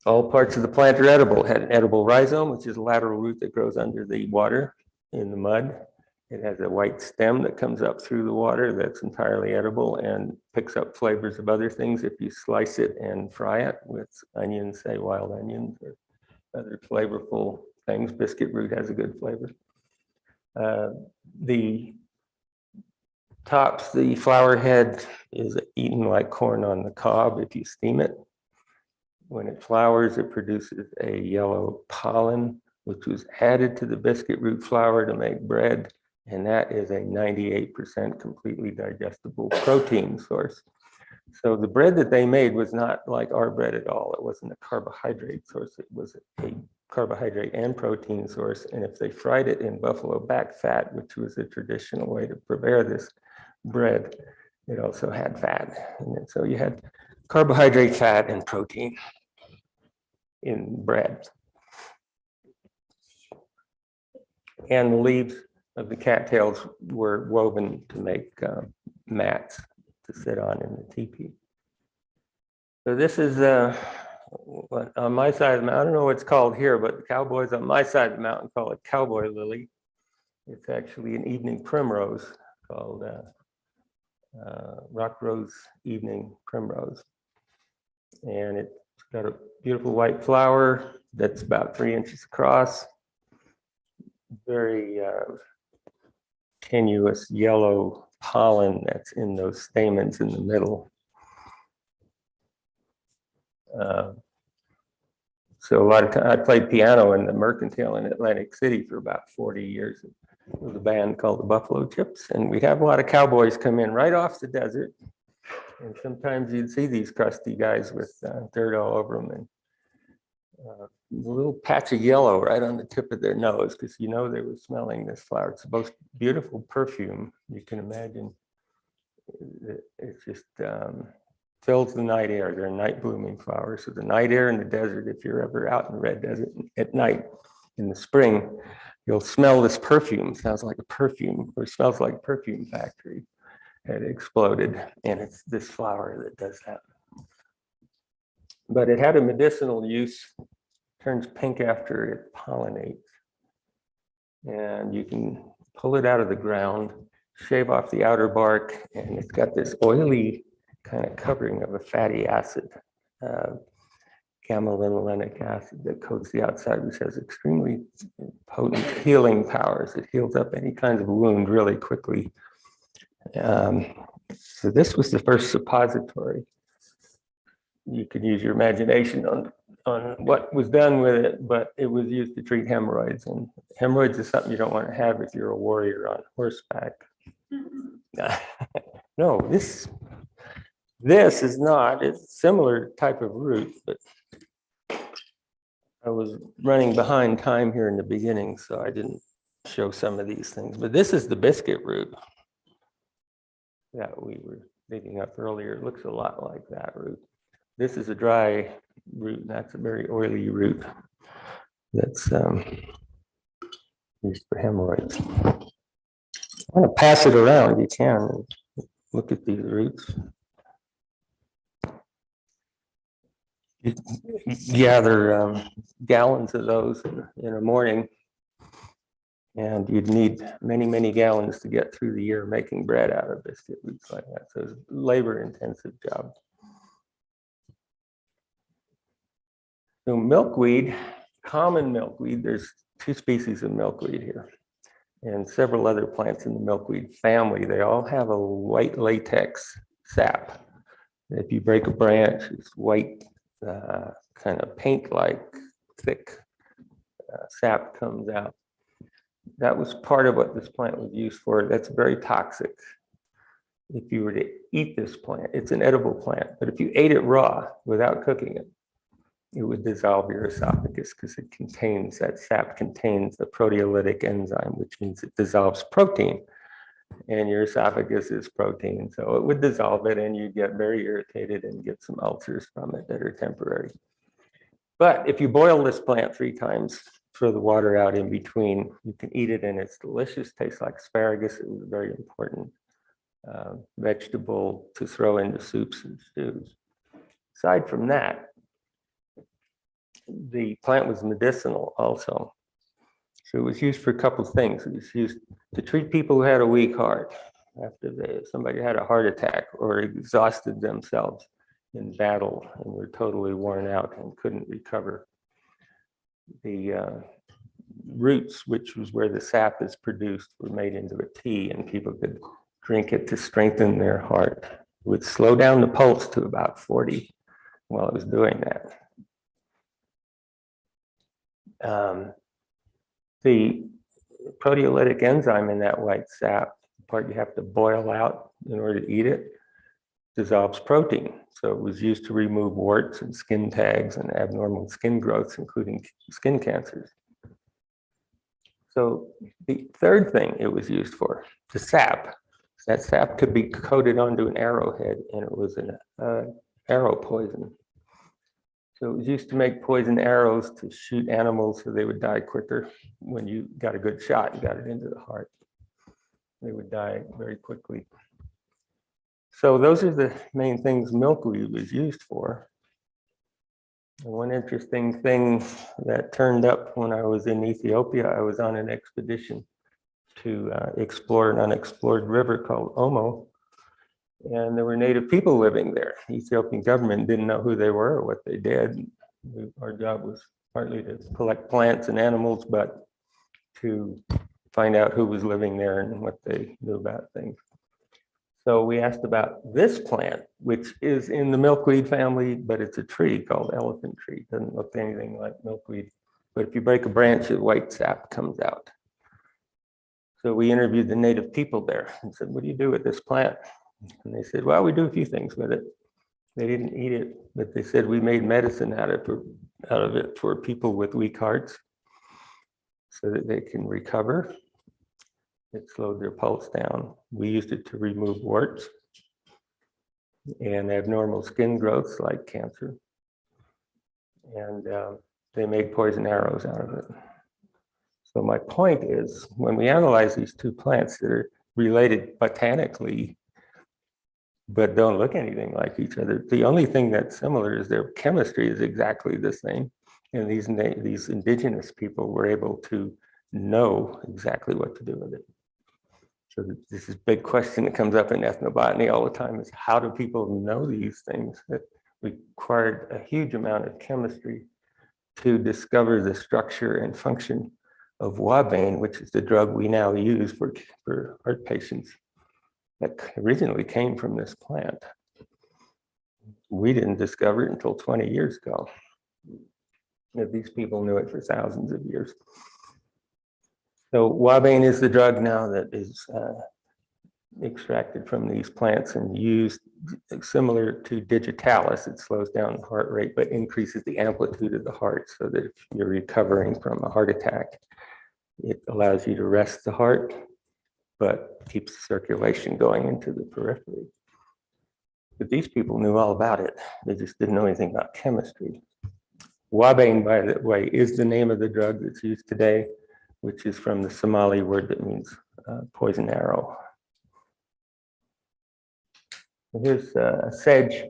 All parts of the plant are edible. It had an edible rhizome, which is a lateral root that grows under the water in the mud. It has a white stem that comes up through the water that's entirely edible and picks up flavors of other things if you slice it and fry it with onions, say wild onions or other flavorful things. Biscuit root has a good flavor. The tops, the flower head is eaten like corn on the cob if you steam it. When it flowers, it produces a yellow pollen, which was added to the biscuit root flour to make bread. And that is a 98% completely digestible protein source. So the bread that they made was not like our bread at all. It wasn't a carbohydrate source. It was a carbohydrate and protein source. And if they fried it in buffalo back fat, which was a traditional way to prepare this bread, it also had fat. And so you had carbohydrate, fat, and protein in bread. And the leaves of the cattails were woven to make mats to sit on in the teepee. So this is on my side of the mountain. I don't know what it's called here, but the cowboys on my side of the mountain call it Cowboy Lily. It's actually an evening primrose called Rock Rose Evening Primrose. And it's got a beautiful white flower that's about 3 inches across. Very tenuous yellow pollen that's in those stamens in the middle. So a lot of time, I played piano in the Mercantile in Atlantic City for about 40 years. It was a band called the Buffalo Chips, and we'd have a lot of cowboys come in right off the desert. And sometimes you'd see these crusty guys with dirt all over them and a little patch of yellow right on the tip of their nose, because you know they were smelling this flower. It's the most beautiful perfume you can imagine. It just fills the night air. They're night blooming flowers. So the night air in the desert, if you're ever out in the red desert at night in the spring, you'll smell this perfume. Sounds like a perfume, or smells like a perfume factory had exploded. And it's this flower that does that. But it had a medicinal use, turns pink after it pollinates. And you can pull it out of the ground, shave off the outer bark, and it's got this oily kind of covering of a fatty acid, gamma-linolenic acid that coats the outside, which has extremely potent healing powers. It heals up any kinds of wound really quickly. So this was the first suppository. You could use your imagination on what was done with it, but it was used to treat hemorrhoids. And hemorrhoids is something you don't want to have if you're a warrior on horseback. No, this is not. It's a similar type of root, but I was running behind time here in the beginning, so I didn't show some of these things. But this is the biscuit root that we were digging up earlier. It looks a lot like that root. This is a dry root, and that's a very oily root that's used for hemorrhoids. I want to pass it around. You can look at these roots. You gather gallons of those in a morning, and you'd need many, many gallons to get through the year making bread out of biscuit roots like that. So it's a labor-intensive job. So milkweed, common milkweed, there's 2 species of milkweed here and several other plants in the milkweed family. They all have a white latex sap. If you break a branch, it's white, kind of paint-like, thick sap comes out. That was part of what this plant was used for. That's very toxic. If you were to eat this plant, it's an edible plant, but if you ate it raw without cooking it, it would dissolve your esophagus because it contains, that sap contains the proteolytic enzyme, which means it dissolves protein. And your esophagus is protein, so it would dissolve it and you get very irritated and get some ulcers from it that are temporary. But if you boil this plant 3 times throw the water out in between. You can eat it and it's delicious, tastes like asparagus. It was a very important vegetable to throw into soups and stews. Aside from that, the plant was medicinal also. So it was used for a couple of things. It was used to treat people who had a weak heart after somebody had a heart attack or exhausted themselves in battle and were totally worn out and couldn't recover. The roots, which was where the sap is produced, were made into a tea, and people could drink it to strengthen their heart. It would slow down the pulse to about 40 while it was doing that. The proteolytic enzyme in that white sap, the part you have to boil out in order to eat it, dissolves protein. So it was used to remove warts and skin tags and abnormal skin growths, including skin cancers. So the third thing it was used for, the sap, that sap could be coated onto an arrowhead, and it was an arrow poison. So it was used to make poison arrows to shoot animals so they would die quicker. When you got a good shot and got it into the heart, they would die very quickly. So those are the main things milkweed was used for. And one interesting thing that turned up when I was in Ethiopia, I was on an expedition to explore an unexplored river called Omo. And there were native people living there. The Ethiopian government didn't know who they were or what they did. Our job was partly to collect plants and animals, but to find out who was living there and what they knew about things. So we asked about this plant, which is in the milkweed family, but it's a tree called elephant tree. It doesn't look anything like milkweed, but if you break a branch, the white sap comes out. So we interviewed the native people there and said, what do you do with this plant? And they said, well, we do a few things with it. They didn't eat it, but they said we made medicine out of it for people with weak hearts so that they can recover. It slowed their pulse down. We used it to remove warts and abnormal skin growths like cancer. And they made poison arrows out of it. So my point is, when we analyze these two plants that are related botanically, but don't look anything like each other, the only thing that's similar is their chemistry is exactly the same. And these indigenous people were able to know exactly what to do with it. So this is a big question that comes up in ethnobotany all the time, is how do people know these things? That required a huge amount of chemistry to discover the structure and function of wabane, which is the drug we now use for heart patients, that originally came from this plant. We didn't discover it until 20 years ago. These people knew it for thousands of years. So wabane is the drug now that is extracted from these plants and used similar to digitalis. It slows down the heart rate, but increases the amplitude of the heart so that if you're recovering from a heart attack, it allows you to rest the heart, but keeps the circulation going into the periphery. But these people knew all about it. They just didn't know anything about chemistry. Wabane, by the way, is the name of the drug that's used today, which is from the Somali word that means poison arrow. Here's a sedge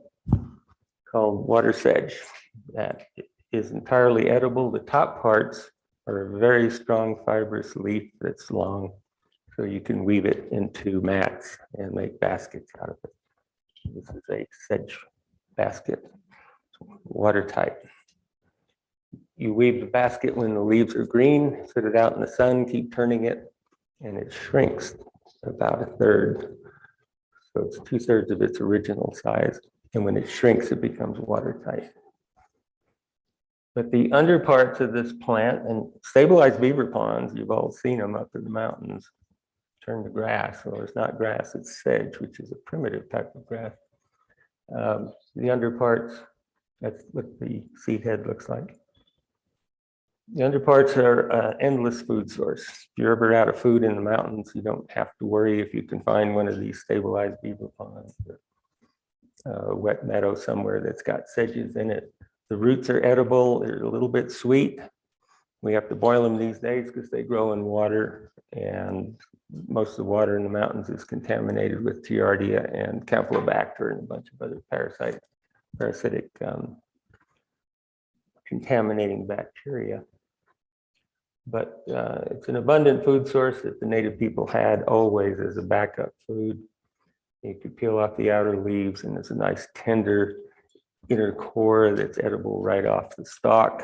called water sedge that is entirely edible. The top parts are a very strong fibrous leaf that's long, so you can weave it into mats and make baskets out of it. This is a sedge basket, watertight. You weave the basket when the leaves are green, put it out in the sun, keep turning it, and it shrinks about a third. So it's 2/3 of its original size. And when it shrinks, it becomes watertight. But the underparts of this plant, and stabilized beaver ponds, you've all seen them up in the mountains, turn to grass. Well, it's not grass, it's sedge, which is a primitive type of grass. The underparts, that's what the seed head looks like. The underparts are an endless food source. If you're ever out of food in the mountains, you don't have to worry if you can find one of these stabilized beaver ponds, a wet meadow somewhere that's got sedges in it. The roots are edible, they're a little bit sweet, We have to boil them these days because they grow in water, and most of the water in the mountains is contaminated with Giardia and Campylobacter and a bunch of other parasitic contaminating bacteria. But it's an abundant food source that the native people had always as a backup food. You could peel off the outer leaves, and it's a nice tender inner core that's edible right off the stalk.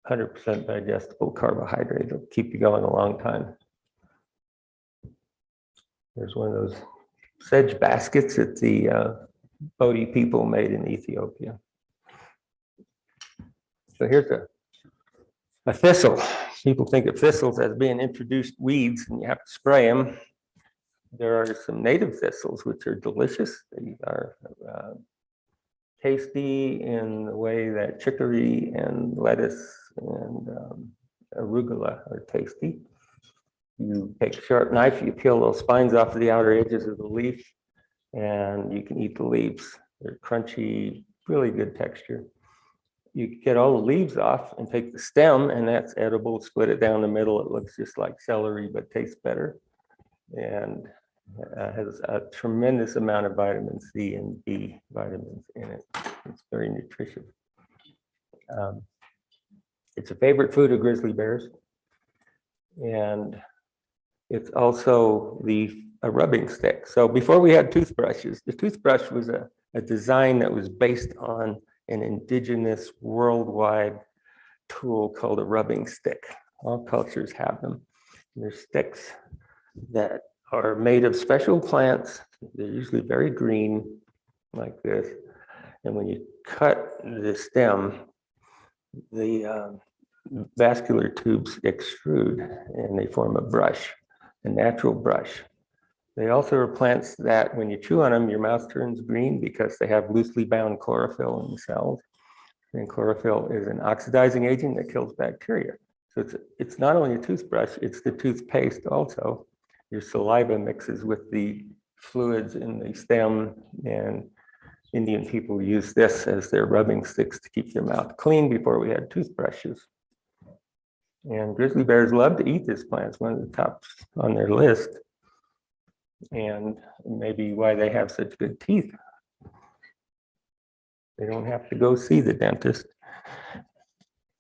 100% digestible carbohydrate. It'll keep you going a long time. There's one of those sedge baskets that the Bodhi people made in Ethiopia. So here's a thistle. People think of thistles as being introduced weeds and you have to spray them. There are some native thistles which are delicious. They are tasty in the way that chicory and lettuce and arugula are tasty. You take a sharp knife, you peel those spines off of the outer edges of the leaf, and you can eat the leaves. They're crunchy, really good texture. You get all the leaves off and take the stem, and that's edible. Split it down the middle. It looks just like celery, but tastes better. And has a tremendous amount of vitamin C and B vitamins in it. It's very nutritious. It's a favorite food of grizzly bears. And it's also a rubbing stick. So before we had toothbrushes, the toothbrush was a design that was based on an indigenous worldwide tool called a rubbing stick. All cultures have them. They're sticks that are made of special plants. They're usually very green, like this. And when you cut the stem, the vascular tubes extrude and they form a brush, a natural brush. They also are plants that when you chew on them, your mouth turns green because they have loosely bound chlorophyll in the cells. And chlorophyll is an oxidizing agent that kills bacteria. So it's not only a toothbrush, it's the toothpaste also. Your saliva mixes with the fluids in the stem, and Indian people use this as their rubbing sticks to keep their mouth clean before we had toothbrushes. And grizzly bears love to eat this plant. It's one of the tops on their list. And maybe why they have such good teeth. They don't have to go see the dentist.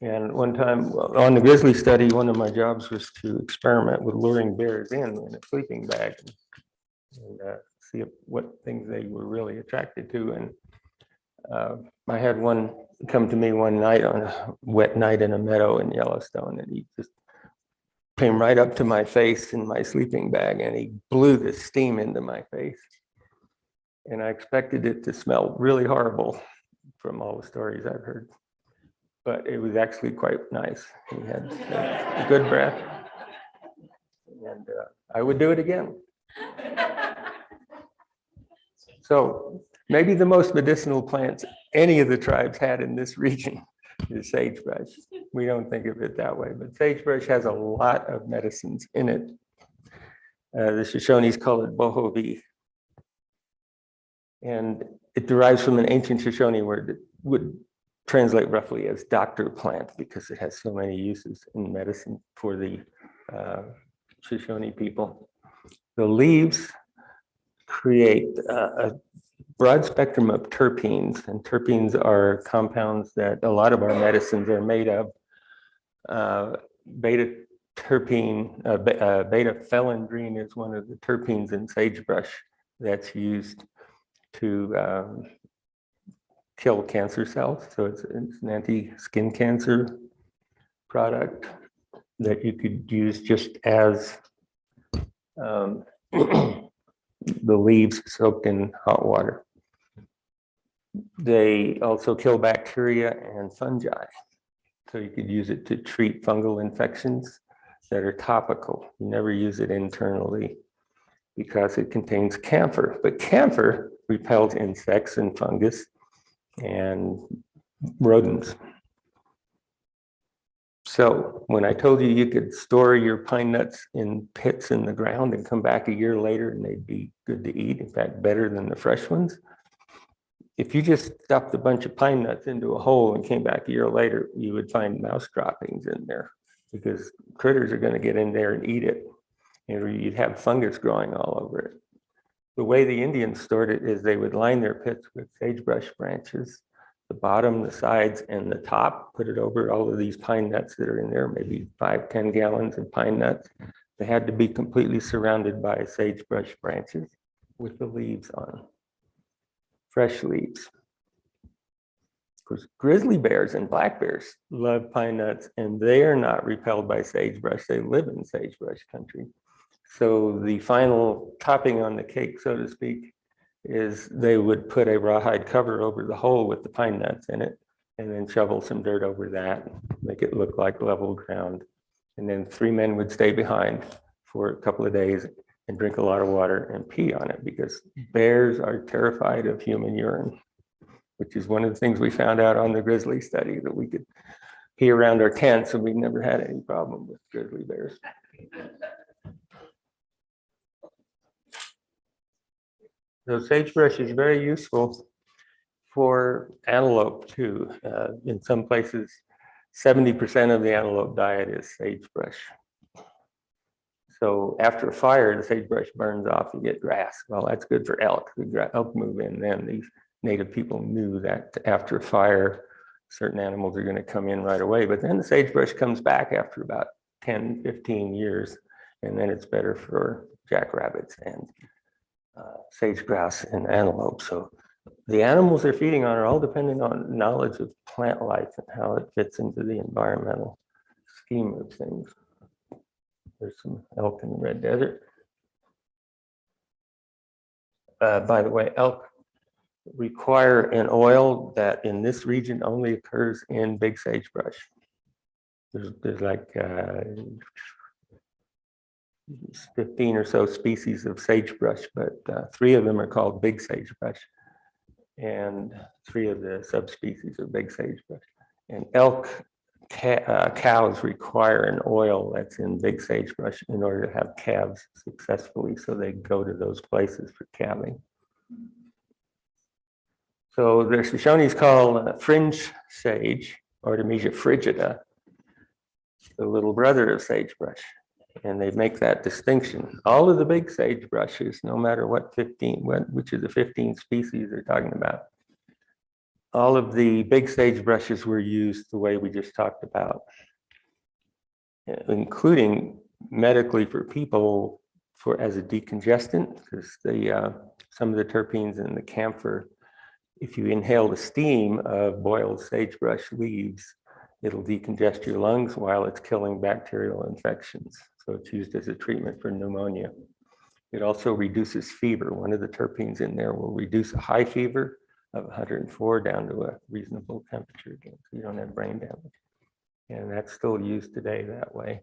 And one time on the grizzly study, one of my jobs was to experiment with luring bears in a sleeping bag and see what things they were really attracted to. And I had one come to me one night on a wet night in a meadow in Yellowstone, and he just came right up to my face in my sleeping bag and he blew the steam into my face. And I expected it to smell really horrible from all the stories I've heard. But it was actually quite nice. He had a good breath. And I would do it again. So maybe the most medicinal plants any of the tribes had in this region is sagebrush. We don't think of it that way, but sagebrush has a lot of medicines in it. The Shoshones call it bohovi. And it derives from an ancient Shoshone word that would translate roughly as doctor plant because it has so many uses in medicine for the Shoshone people. The leaves create a broad spectrum of terpenes, and terpenes are compounds that a lot of our medicines are made of. Beta phellandrine is one of the terpenes in sagebrush that's used to kill cancer cells. So it's an anti-skin cancer product that you could use just as the leaves soaked in hot water. They also kill bacteria and fungi. So you could use it to treat fungal infections that are topical. You never use it internally because it contains camphor, but camphor repels insects and fungus and rodents. So when I told you could store your pine nuts in pits in the ground and come back a year later and they'd be good to eat, in fact, better than the fresh ones, if you just stuffed a bunch of pine nuts into a hole and came back a year later, you would find mouse droppings in there because critters are going to get in there and eat it. And you'd have fungus growing all over it. The way the Indians stored it is they would line their pits with sagebrush branches, the bottom, the sides, and the top, put it over all of these pine nuts that are in there, maybe 5-10 gallons of pine nuts. They had to be completely surrounded by sagebrush branches with the leaves on, fresh leaves. Of course, grizzly bears and black bears love pine nuts, and they are not repelled by sagebrush. They live in sagebrush country. So the final topping on the cake, so to speak, is they would put a rawhide cover over the hole with the pine nuts in it, and then shovel some dirt over that, make it look like level ground. And then 3 men would stay behind for a couple of days and drink a lot of water and pee on it, because bears are terrified of human urine, which is one of the things we found out on the grizzly study, that we could pee around our tents and we never had any problem with grizzly bears. So sagebrush is very useful for antelope too. In some places, 70% of the antelope diet is sagebrush. So after a fire, the sagebrush burns off, you get grass. Well, that's good for elk. The elk move in then. These native people knew that after a fire, certain animals are going to come in right away. But then the sagebrush comes back after about 10, 15 years, and then it's better for jackrabbits and sage grouse and antelope. So the animals they're feeding on are all dependent on knowledge of plant life and how it fits into the environmental scheme of things. There's some elk in the Red Desert. By the way, elk require an oil that in this region only occurs in big sagebrush. There's like 15 or so species of sagebrush, but 3 of them are called big sagebrush, and 3 of the subspecies are big sagebrush. And elk cows require an oil that's in big sagebrush in order to have calves successfully, so they go to those places for calving. So the Shoshones call fringe sage, Artemisia frigida, the little brother of sagebrush. And they make that distinction. All of the big sagebrushes, no matter which of the 15 species they're talking about, all of the big sagebrushes were used the way we just talked about, including medically for people as a decongestant, because some of the terpenes in the camphor, if you inhale the steam of boiled sagebrush leaves, it'll decongest your lungs while it's killing bacterial infections. So it's used as a treatment for pneumonia. It also reduces fever. One of the terpenes in there will reduce a high fever of 104 down to a reasonable temperature again, so you don't have brain damage. And that's still used today that way.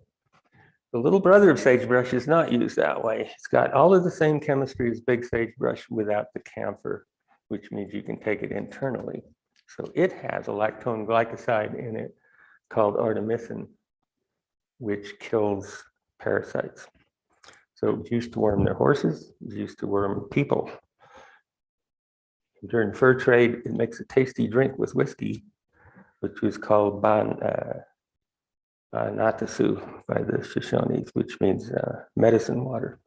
The little brother of sagebrush is not used that way. It's got all of the same chemistry as big sagebrush without the camphor, which means you can take it internally. So it has a lactone glycoside in it called artemisinin, which kills parasites. So it was used to worm their horses, it was used to worm people. During fur trade, it makes a tasty drink with whiskey, which was called Natasu by the Shoshones, which means medicine water.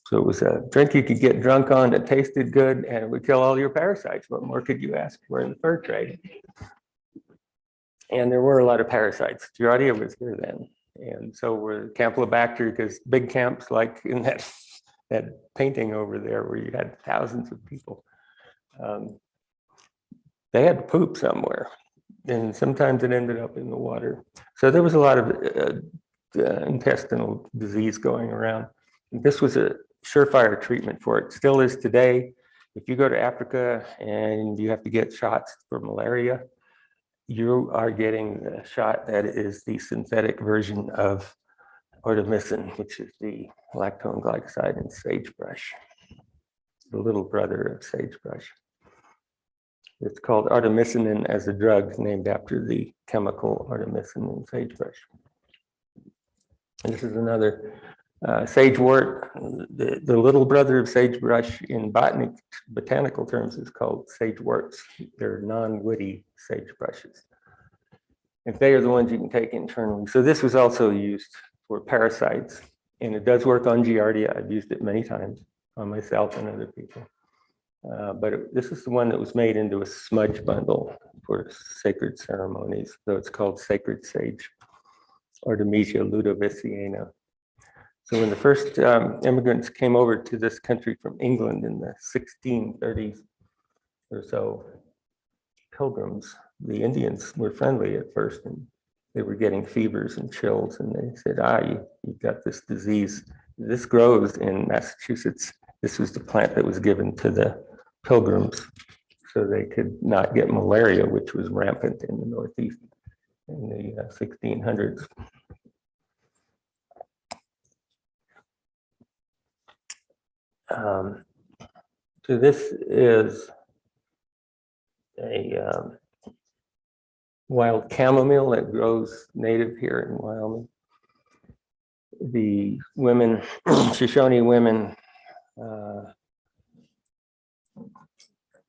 So it was a drink you could get drunk on that tasted good and it would kill all your parasites. What more could you ask for in the fur trade? And there were a lot of parasites. Giardia was here then. And so were Campylobacter, because big camps like in that painting over there where you had thousands of people, they had to poop somewhere. And sometimes it ended up in the water. So there was a lot of intestinal disease going around. And this was a surefire treatment for it. Still is today. If you go to Africa and you have to get shots for malaria, you are getting a shot that is the synthetic version of artemisinin, which is the lactone glycoside in sagebrush, the little brother of sagebrush. It's called artemisinin as a drug, named after the chemical artemisinin in sagebrush. And this is another Sagewort, the little brother of sagebrush in botanical terms is called sageworts. They're non-woody sagebrushes. If they are the ones you can take internally. So this was also used for parasites, and it does work on Giardia. I've used it many times on myself and other people. This is the one that was made into a smudge bundle for sacred ceremonies. So it's called sacred sage, Artemisia Ludoviciana. So when the first immigrants came over to this country from England in the 1630s or so, pilgrims, the Indians were friendly at first, and they were getting fevers and chills, and they said, you've got this disease. This grows in Massachusetts. This was the plant that was given to the pilgrims so they could not get malaria, which was rampant in the Northeast in the 1600s. So this is a wild chamomile that grows native here in Wyoming. The women, Shoshone women,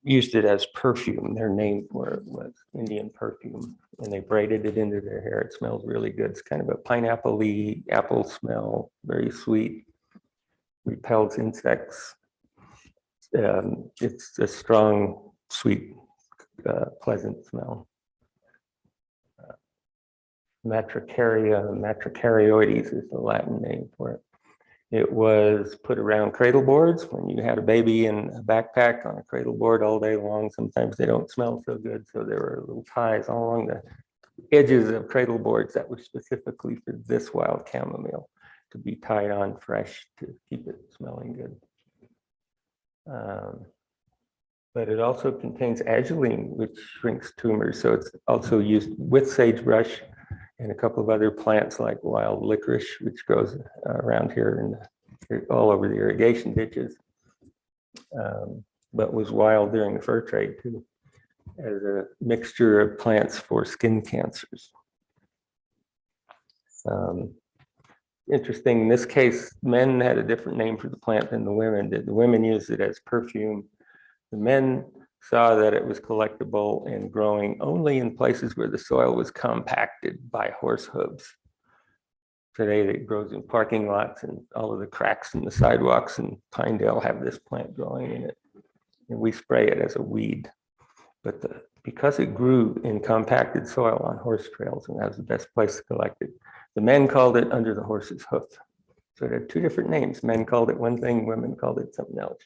used it as perfume. Their name for it was Indian perfume, and they braided it into their hair. It smells really good. It's kind of a pineapple-y apple smell, very sweet, repels insects. It's a strong, sweet, pleasant smell. Matricarioides is the Latin name for it. It was put around cradle boards when you had a baby in a backpack on a cradle board all day long. Sometimes they don't smell so good, so there were little ties all along the edges of cradle boards that were specifically for this wild chamomile to be tied on fresh to keep it smelling good. But it also contains azulene, which shrinks tumors. So it's also used with sagebrush and a couple of other plants like wild licorice, which grows around here and all over the irrigation ditches, but was wild during the fur trade too, as a mixture of plants for skin cancers. Interesting, in this case, men had a different name for the plant than the women did. The women used it as perfume. The men saw that it was collectible and growing only in places where the soil was compacted by horse hooves. Today it grows in parking lots, and all of the cracks in the sidewalks in Pinedale have this plant growing in it. And we spray it as a weed. But because it grew in compacted soil on horse trails, and that was the best place to collect it, the men called it under the horse's hoof. So it had two different names. Men called it one thing, women called it something else,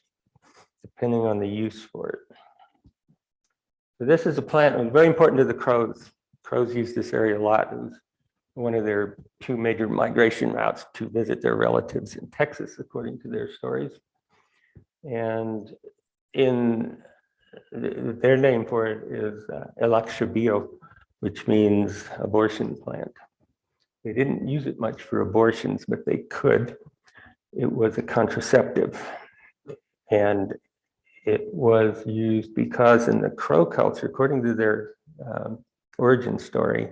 depending on the use for it. So this is a plant that was very important to the crows. Crows use this area a lot. It was one of their two major migration routes to visit their relatives in Texas, according to their stories. And their name for it is Elaxabio, which means abortion plant. They didn't use it much for abortions, but they could. It was a contraceptive. And it was used because in the crow culture, according to their origin story,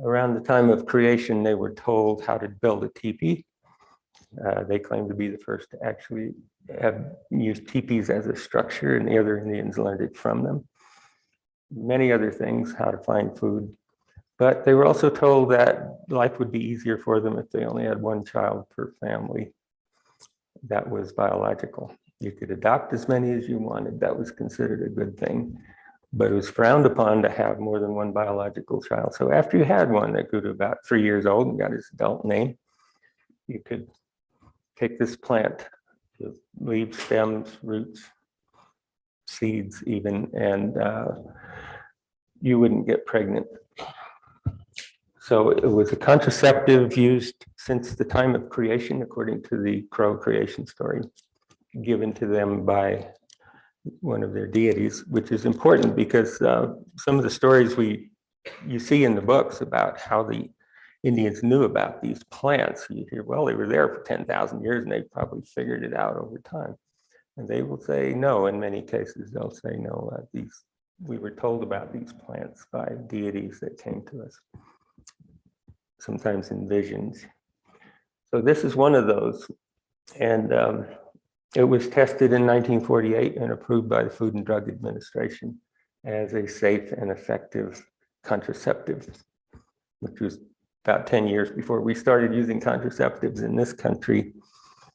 around the time of creation, they were told how to build a teepee. They claim to be the first to actually have used teepees as a structure, and the other Indians learned it from them. Many other things, how to find food. But they were also told that life would be easier for them if they only had one child per family. That was biological. You could adopt as many as you wanted. That was considered a good thing. But it was frowned upon to have more than one biological child. So after you had one that grew to about 3 years old and got his adult name, you could take this plant, with leaves, stems, roots, seeds even, and you wouldn't get pregnant. So it was a contraceptive used since the time of creation, according to the crow creation story, given to them by one of their deities, which is important because some of the stories you see in the books about how the Indians knew about these plants, you hear, well, they were there for 10,000 years and they probably figured it out over time. And they will say no, in many cases, they'll say no, we were told about these plants by deities that came to us, sometimes in visions. So this is one of those. And it was tested in 1948 and approved by the Food and Drug Administration as a safe and effective contraceptive, which was about 10 years before we started using contraceptives in this country.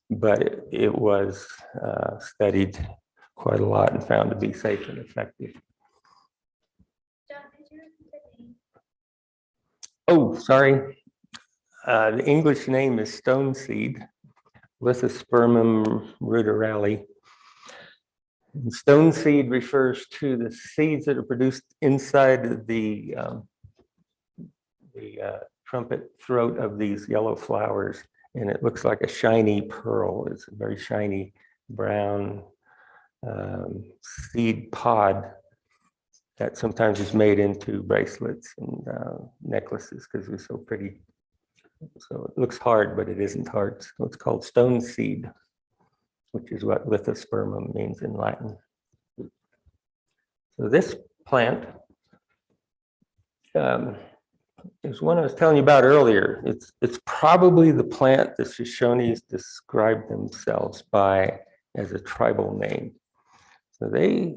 But it was studied quite a lot and found to be safe and effective. Oh, sorry. The English name is stone seed, Lithospermum ruderale. And stone seed refers to the seeds that are produced inside the trumpet throat of these yellow flowers, and it looks like a shiny pearl. It's a very shiny brown seed pod that sometimes is made into bracelets and necklaces because it's so pretty. So it looks hard, but it isn't hard. So it's called stone seed, which is what lithospermum means in Latin. So this plant is one I was telling you about earlier. It's probably the plant the Shoshones described themselves by as a tribal name. So they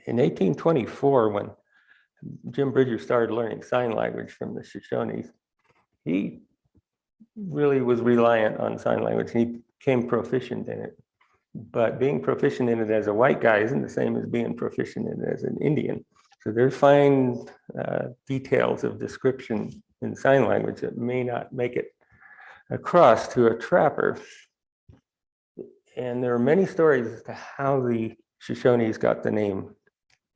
in 1824, when Jim Bridger started learning sign language from the Shoshones, he really was reliant on sign language. He became proficient in it. But being proficient in it as a white guy isn't the same as being proficient in it as an Indian. So there's fine details of description in sign language that may not make it across to a trapper. And there are many stories as to how the Shoshones got the name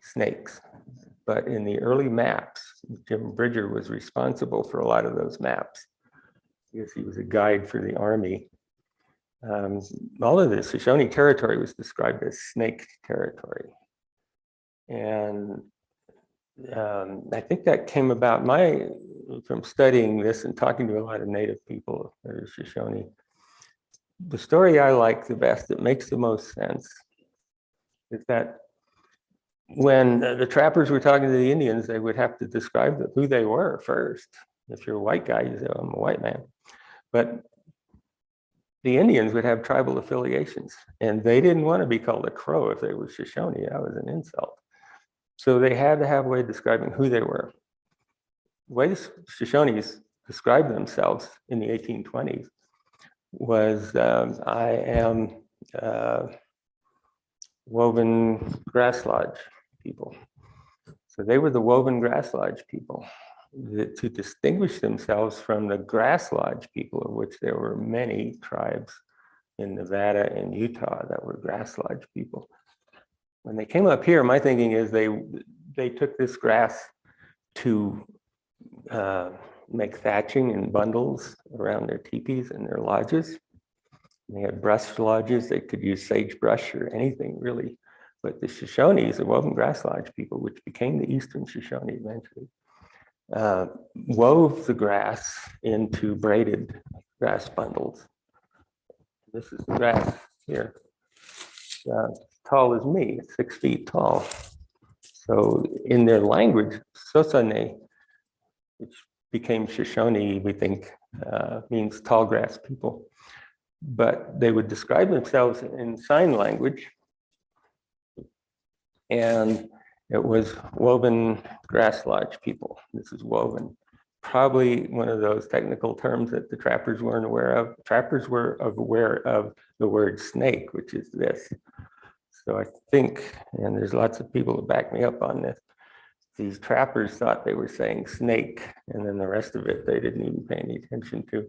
snakes. But in the early maps, Jim Bridger was responsible for a lot of those maps because he was a guide for the army. All of the Shoshone territory was described as snake territory. And I think that came about from studying this and talking to a lot of native people that are Shoshone. The story I like the best, that makes the most sense, is that when the trappers were talking to the Indians, they would have to describe who they were first. If you're a white guy, you say, oh, I'm a white man. But the Indians would have tribal affiliations, and they didn't want to be called a Crow if they were Shoshone. That was an insult. So they had to have a way of describing who they were. The way the Shoshones described themselves in the 1820s was, I am woven grass lodge people. So they were the woven grass lodge people to distinguish themselves from the grass lodge people, of which there were many tribes in Nevada and Utah that were grass lodge people. When they came up here, my thinking is they took this grass to make thatching in bundles around their teepees and their lodges. And they had brush lodges. They could use sagebrush or anything really. But the Shoshones, the woven grass lodge people, which became the Eastern Shoshone eventually, wove the grass into braided grass bundles. This is the grass here. Tall as me, 6 feet tall. So in their language, Sosane, which became Shoshone, we think, means tall grass people. But they would describe themselves in sign language, and it was woven grass lodge people. This is woven. Probably one of those technical terms that the trappers weren't aware of. Trappers were aware of the word snake, which is this. So I think, and there's lots of people that back me up on this, these trappers thought they were saying snake, and then the rest of it they didn't even pay any attention to.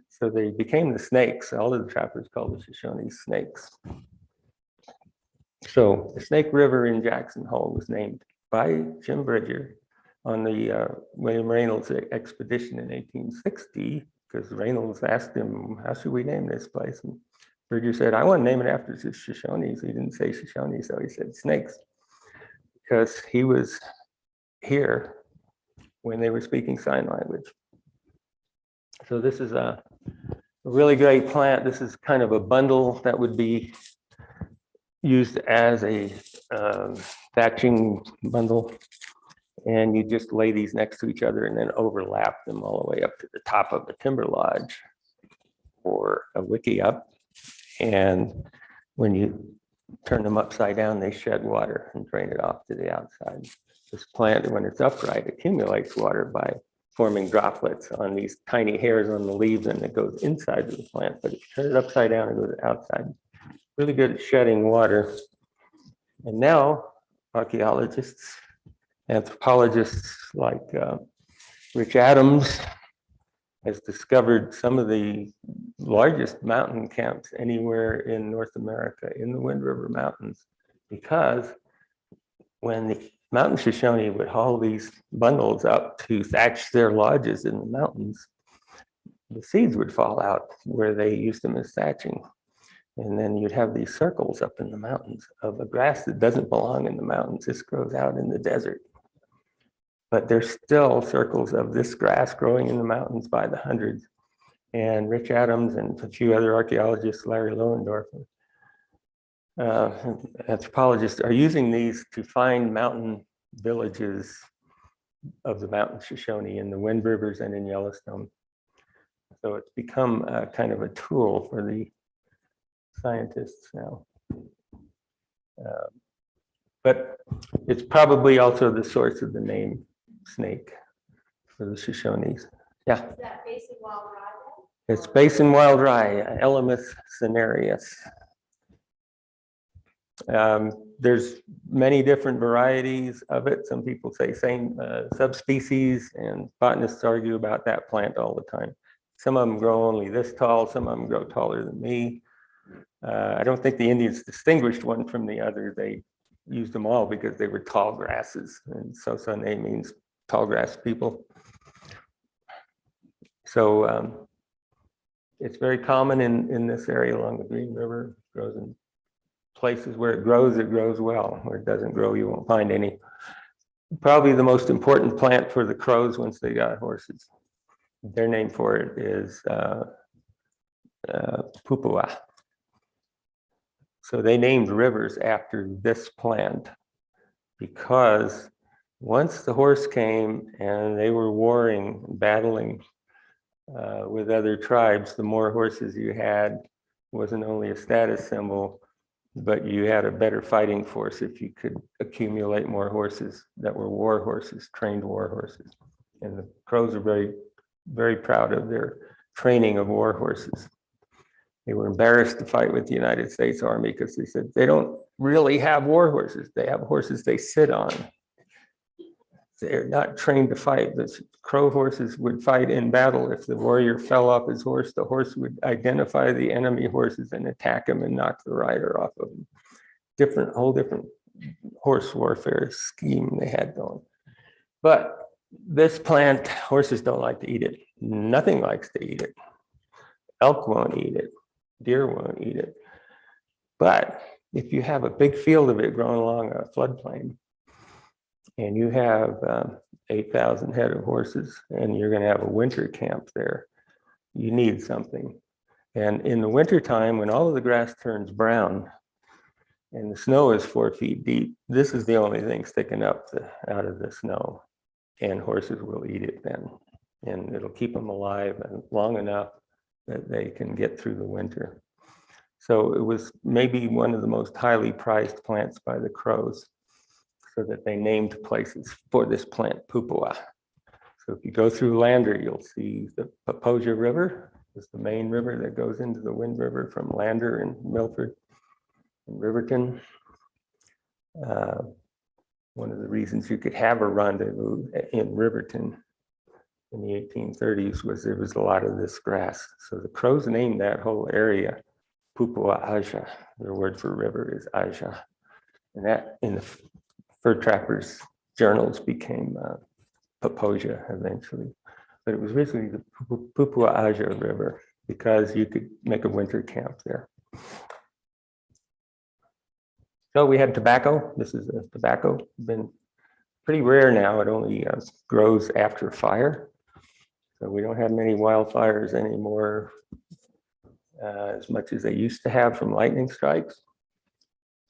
So they became the snakes. All of the trappers called the Shoshones snakes. So the Snake River in Jackson Hole was named by Jim Bridger on the William Reynolds expedition in 1860, because Reynolds asked him, how should we name this place? And Bridger said, I want to name it after the Shoshones. He didn't say Shoshone, so he said snakes, because he was here when they were speaking sign language. So this is a really great plant. This is kind of a bundle that would be used as a thatching bundle. And you just lay these next to each other and then overlap them all the way up to the top of a timber lodge or a wiki up. And when you turn them upside down, they shed water and drain it off to the outside. This plant, when it's upright, accumulates water by forming droplets on these tiny hairs on the leaves, and it goes inside of the plant. But if you turn it upside down, it goes outside. Really good at shedding water. And now archaeologists, anthropologists like Rich Adams has discovered some of the largest mountain camps anywhere in North America in the Wind River Mountains, because when the mountain Shoshone would haul these bundles up to thatch their lodges in the mountains, the seeds would fall out where they used them as thatching. And then you'd have these circles up in the mountains of a grass that doesn't belong in the mountains. This grows out in the desert. But there's still circles of this grass growing in the mountains by the hundreds. And Rich Adams and a few other archaeologists, Larry Lohendorf, anthropologists, are using these to find mountain villages of the mountain Shoshone in the Wind Rivers and in Yellowstone. So it's become kind of a tool for the scientists now. But it's probably also the source of the name snake for the Shoshones. Yeah. Is that Basin wild rye? It's Basin wild rye, Elymus cinereus. There's many different varieties of it. Some people say same subspecies, and botanists argue about that plant all the time. Some of them grow only this tall, some of them grow taller than me. I don't think the Indians distinguished one from the other. They used them all because they were tall grasses, and Sosane means tall grass people. So it's very common in this area along the Green River. It grows in places where it grows well. Where it doesn't grow, you won't find any. Probably the most important plant for the Crows once they got horses. Their name for it is Pupua. So they named rivers after this plant because once the horse came and they were warring, battling with other tribes, the more horses you had wasn't only a status symbol, but you had a better fighting force if you could accumulate more horses that were war horses, trained war horses. And the Crows are very, very proud of their training of war horses. They were embarrassed to fight with the United States Army because they said they don't really have war horses. They have horses they sit on. They're not trained to fight. The Crow horses would fight in battle. If the warrior fell off his horse, the horse would identify the enemy horses and attack him and knock the rider off of him. Whole different horse warfare scheme they had going. But this plant, horses don't like to eat it. Nothing likes to eat it. Elk won't eat it. Deer won't eat it. But if you have a big field of it growing along a floodplain, and you have 8,000 head of horses, and you're going to have a winter camp there, you need something. And in the wintertime, when all of the grass turns brown and the snow is 4 feet deep, this is the only thing sticking up out of the snow. And horses will eat it then. And it'll keep them alive long enough that they can get through the winter. So it was maybe one of the most highly prized plants by the Crows, so that they named places for this plant, Pupua. So if you go through Lander, you'll see the Paposia River is the main river that goes into the Wind River from Lander and Milford and Riverton. One of the reasons you could have a rendezvous in Riverton in the 1830s was there was a lot of this grass. So the Crows named that whole area Pupua Aja. Their word for river is Aja. And that in the fur trappers' journals became Paposia eventually. But it was originally the Pupua Aja River because you could make a winter camp there. So we had tobacco. This is a tobacco. Been pretty rare now. It only grows after fire. So we don't have many wildfires anymore as much as they used to have from lightning strikes.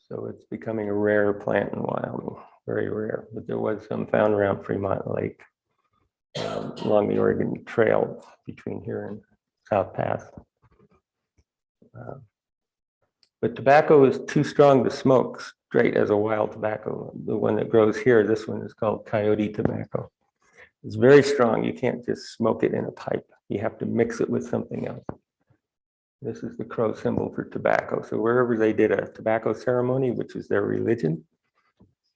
So it's becoming a rare plant in Wyoming. very rare, but there was some found around Fremont Lake, along the Oregon Trail between here and South Pass. But tobacco is too strong to smoke straight as a wild tobacco. The one that grows here, this one is called Coyote Tobacco. It's very strong. You can't just smoke it in a pipe. You have to mix it with something else. This is the crow symbol for tobacco. So wherever they did a tobacco ceremony, which is their religion,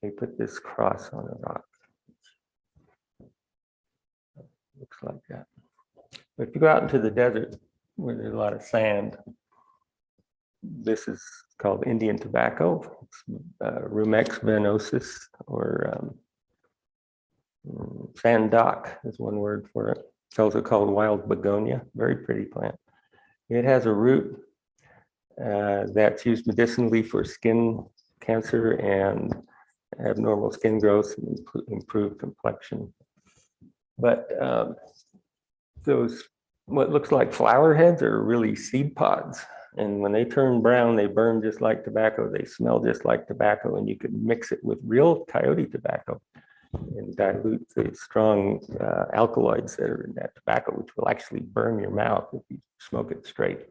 they put this cross on a rock. Looks like that. But if you go out into the desert where there's a lot of sand, this is called Indian tobacco. It's, Rumex venosus, or sand dock is one word for it. It's also called wild begonia, very pretty plant. It has a root that's used medicinally for skin cancer and abnormal skin growth and improved complexion. But those, what looks like flower heads, are really seed pods. And when they turn brown, they burn just like tobacco. They smell just like tobacco, and you could mix it with real coyote tobacco and dilute the strong alkaloids that are in that tobacco, which will actually burn your mouth if you smoke it straight.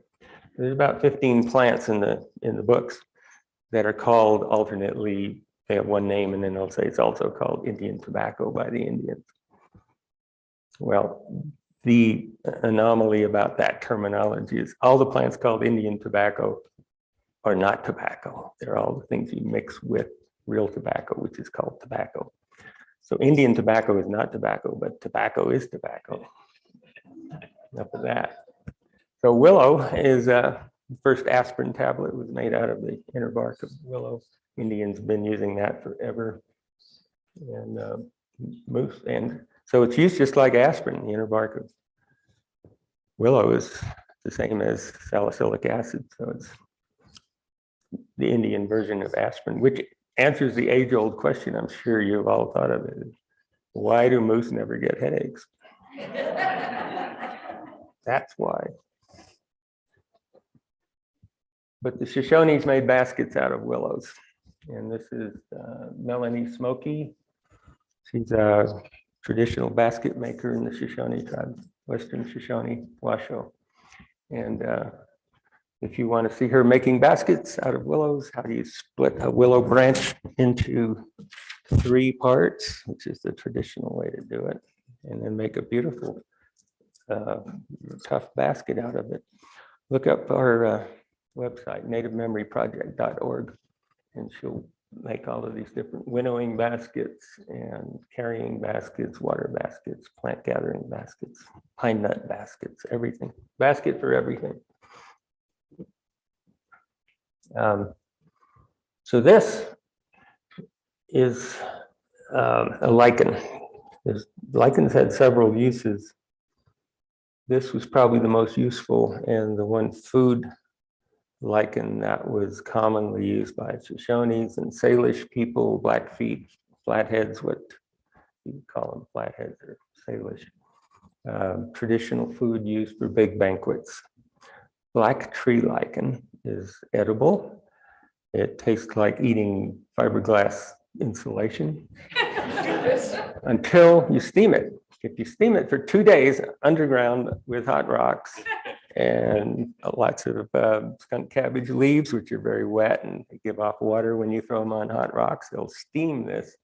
There's about 15 plants in the books that are called alternately. They have one name, and then they'll say it's also called Indian tobacco by the Indians. Well, the anomaly about that terminology is all the plants called Indian tobacco are not tobacco. They're all the things you mix with real tobacco, which is called tobacco. So Indian tobacco is not tobacco, but tobacco is tobacco. Enough of that. So willow is the first aspirin tablet was made out of the inner bark of willow. Indians have been using that forever. And moose, and so it's used just like aspirin. The inner bark of willow is the same as salicylic acid, so it's the Indian version of aspirin, which answers the age-old question I'm sure you've all thought of it. Why do moose never get headaches? That's why. But the Shoshones made baskets out of willows. And this is Melanie Smokey. She's a traditional basket maker in the Shoshone tribe, Western Shoshone Washoe. And if you want to see her making baskets out of willows, how do you split a willow branch into 3 parts, which is the traditional way to do it, and then make a beautiful, tough basket out of it. Look up our website, nativememoryproject.org, and she'll make all of these different winnowing baskets and carrying baskets, water baskets, plant gathering baskets, pine nut baskets, everything. Basket for everything. So this is a lichen. Lichens had several uses. This was probably the most useful and the one food lichen that was commonly used by Shoshones and Salish people, Blackfeet, Flatheads, what you call them, Flatheads or Salish. Traditional food used for big banquets. Black tree lichen is edible. It tastes like eating fiberglass insulation until you steam it. If you steam it for 2 days underground with hot rocks and lots of skunk cabbage leaves, which are very wet and they give off water when you throw them on hot rocks, they'll steam this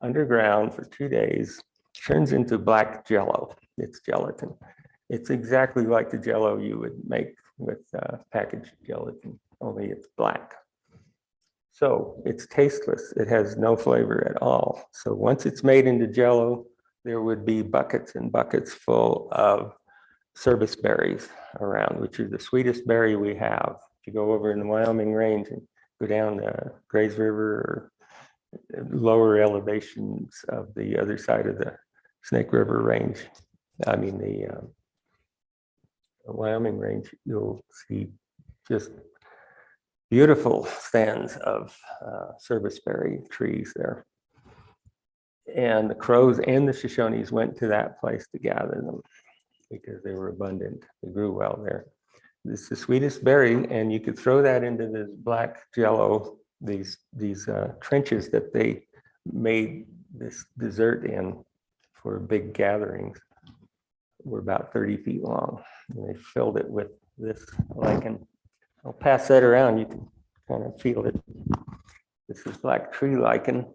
underground for 2 days, turns into black jello. It's gelatin. It's exactly like the jello you would make with packaged gelatin, only it's black. So it's tasteless. It has no flavor at all. So once it's made into jello, there would be buckets and buckets full of service berries around, which are the sweetest berry we have. If you go over in the Wyoming range and go down the Grays River or lower elevations of the other side of the Snake River range, I mean the Wyoming range, you'll see just beautiful stands of serviceberry trees there. And the Crows and the Shoshones went to that place to gather them because they were abundant. They grew well there. This is the sweetest berry, and you could throw that into this black jello, these trenches that they made this dessert in for big gatherings were about 30 feet long. And they filled it with this lichen. I'll pass that around. You can kind of feel it. This is black tree lichen.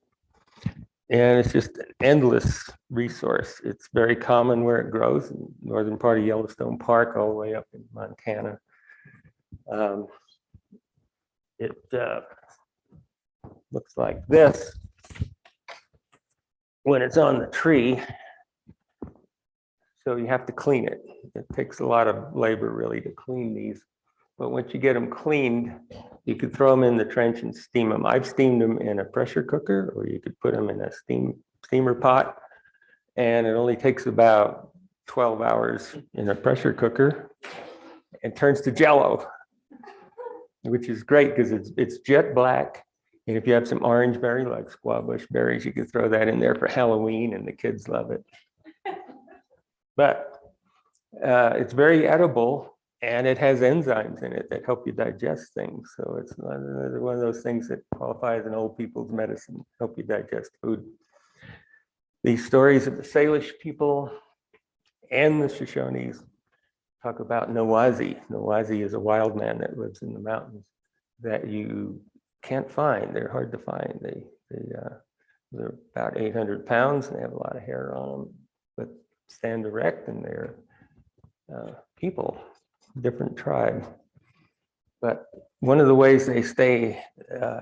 And it's just an endless resource. It's very common where it grows in the northern part of Yellowstone Park, all the way up in Montana. It looks like this when it's on the tree. So you have to clean it. It takes a lot of labor really to clean these. But once you get them cleaned, you could throw them in the trench and steam them. I've steamed them in a pressure cooker, or you could put them in a steamer pot. And it only takes about 12 hours in a pressure cooker and turns to Jello, which is great because it's jet black. And if you have some orange berry, like squash berries, you could throw that in there for Halloween and the kids love it. But it's very edible. And it has enzymes in it that help you digest things. So it's another one of those things that qualify as an old people's medicine, help you digest food. These stories of the Salish people and the Shoshones talk about Nawazi. Nawazi is a wild man that lives in the mountains that you can't find. They're hard to find. They're about 800 pounds and they have a lot of hair on them, but stand erect, and they're people. Different tribe. But one of the ways they stay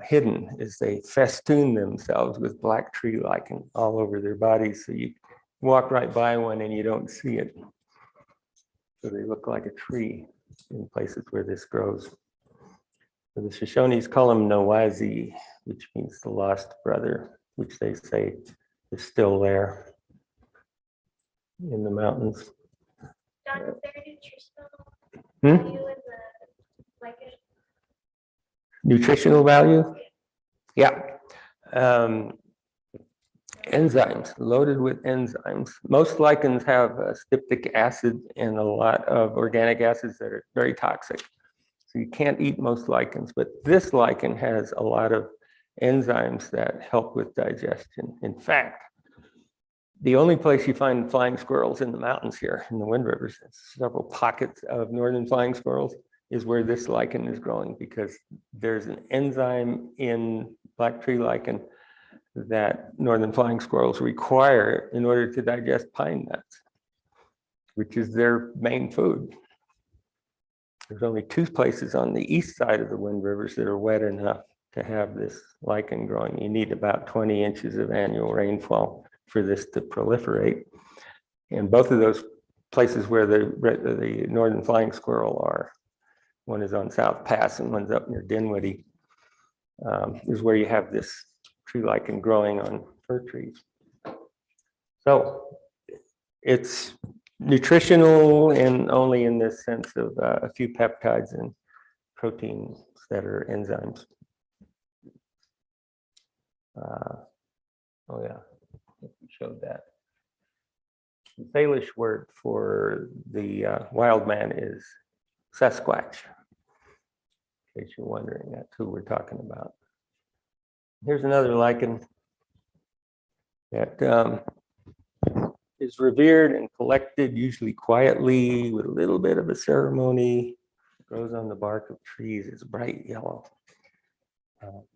hidden is they festoon themselves with black tree lichen all over their bodies. So you walk right by one and you don't see it. So they look like a tree in places where this grows. So the Shoshones call him Nawazi, which means the lost brother, which they say is still there in the mountains. John, is there nutritional Hmm? value in the lichen? Nutritional value? Yeah. Enzymes, loaded with enzymes. Most lichens have styptic acid and a lot of organic acids that are very toxic. So you can't eat most lichens, but this lichen has a lot of enzymes that help with digestion. In fact, the only place you find flying squirrels in the mountains here, in the Wind Rivers, several pockets of northern flying squirrels, is where this lichen is growing, because there's an enzyme in black tree lichen that northern flying squirrels require in order to digest pine nuts, which is their main food. There's only 2 places on the east side of the Wind Rivers that are wet enough to have this lichen growing. You need about 20 inches of annual rainfall for this to proliferate. And both of those places where the northern flying squirrel are, one is on South Pass and one's up near Dinwiddie, is where you have this tree lichen growing on fir trees. So it's nutritional, and only in this sense of a few peptides and proteins that are enzymes. Oh yeah, I think we showed that. The Salish word for the wild man is Sasquatch. In case you're wondering, that's who we're talking about. Here's another lichen that is revered and collected, usually quietly with a little bit of a ceremony. It grows on the bark of trees. It's bright yellow.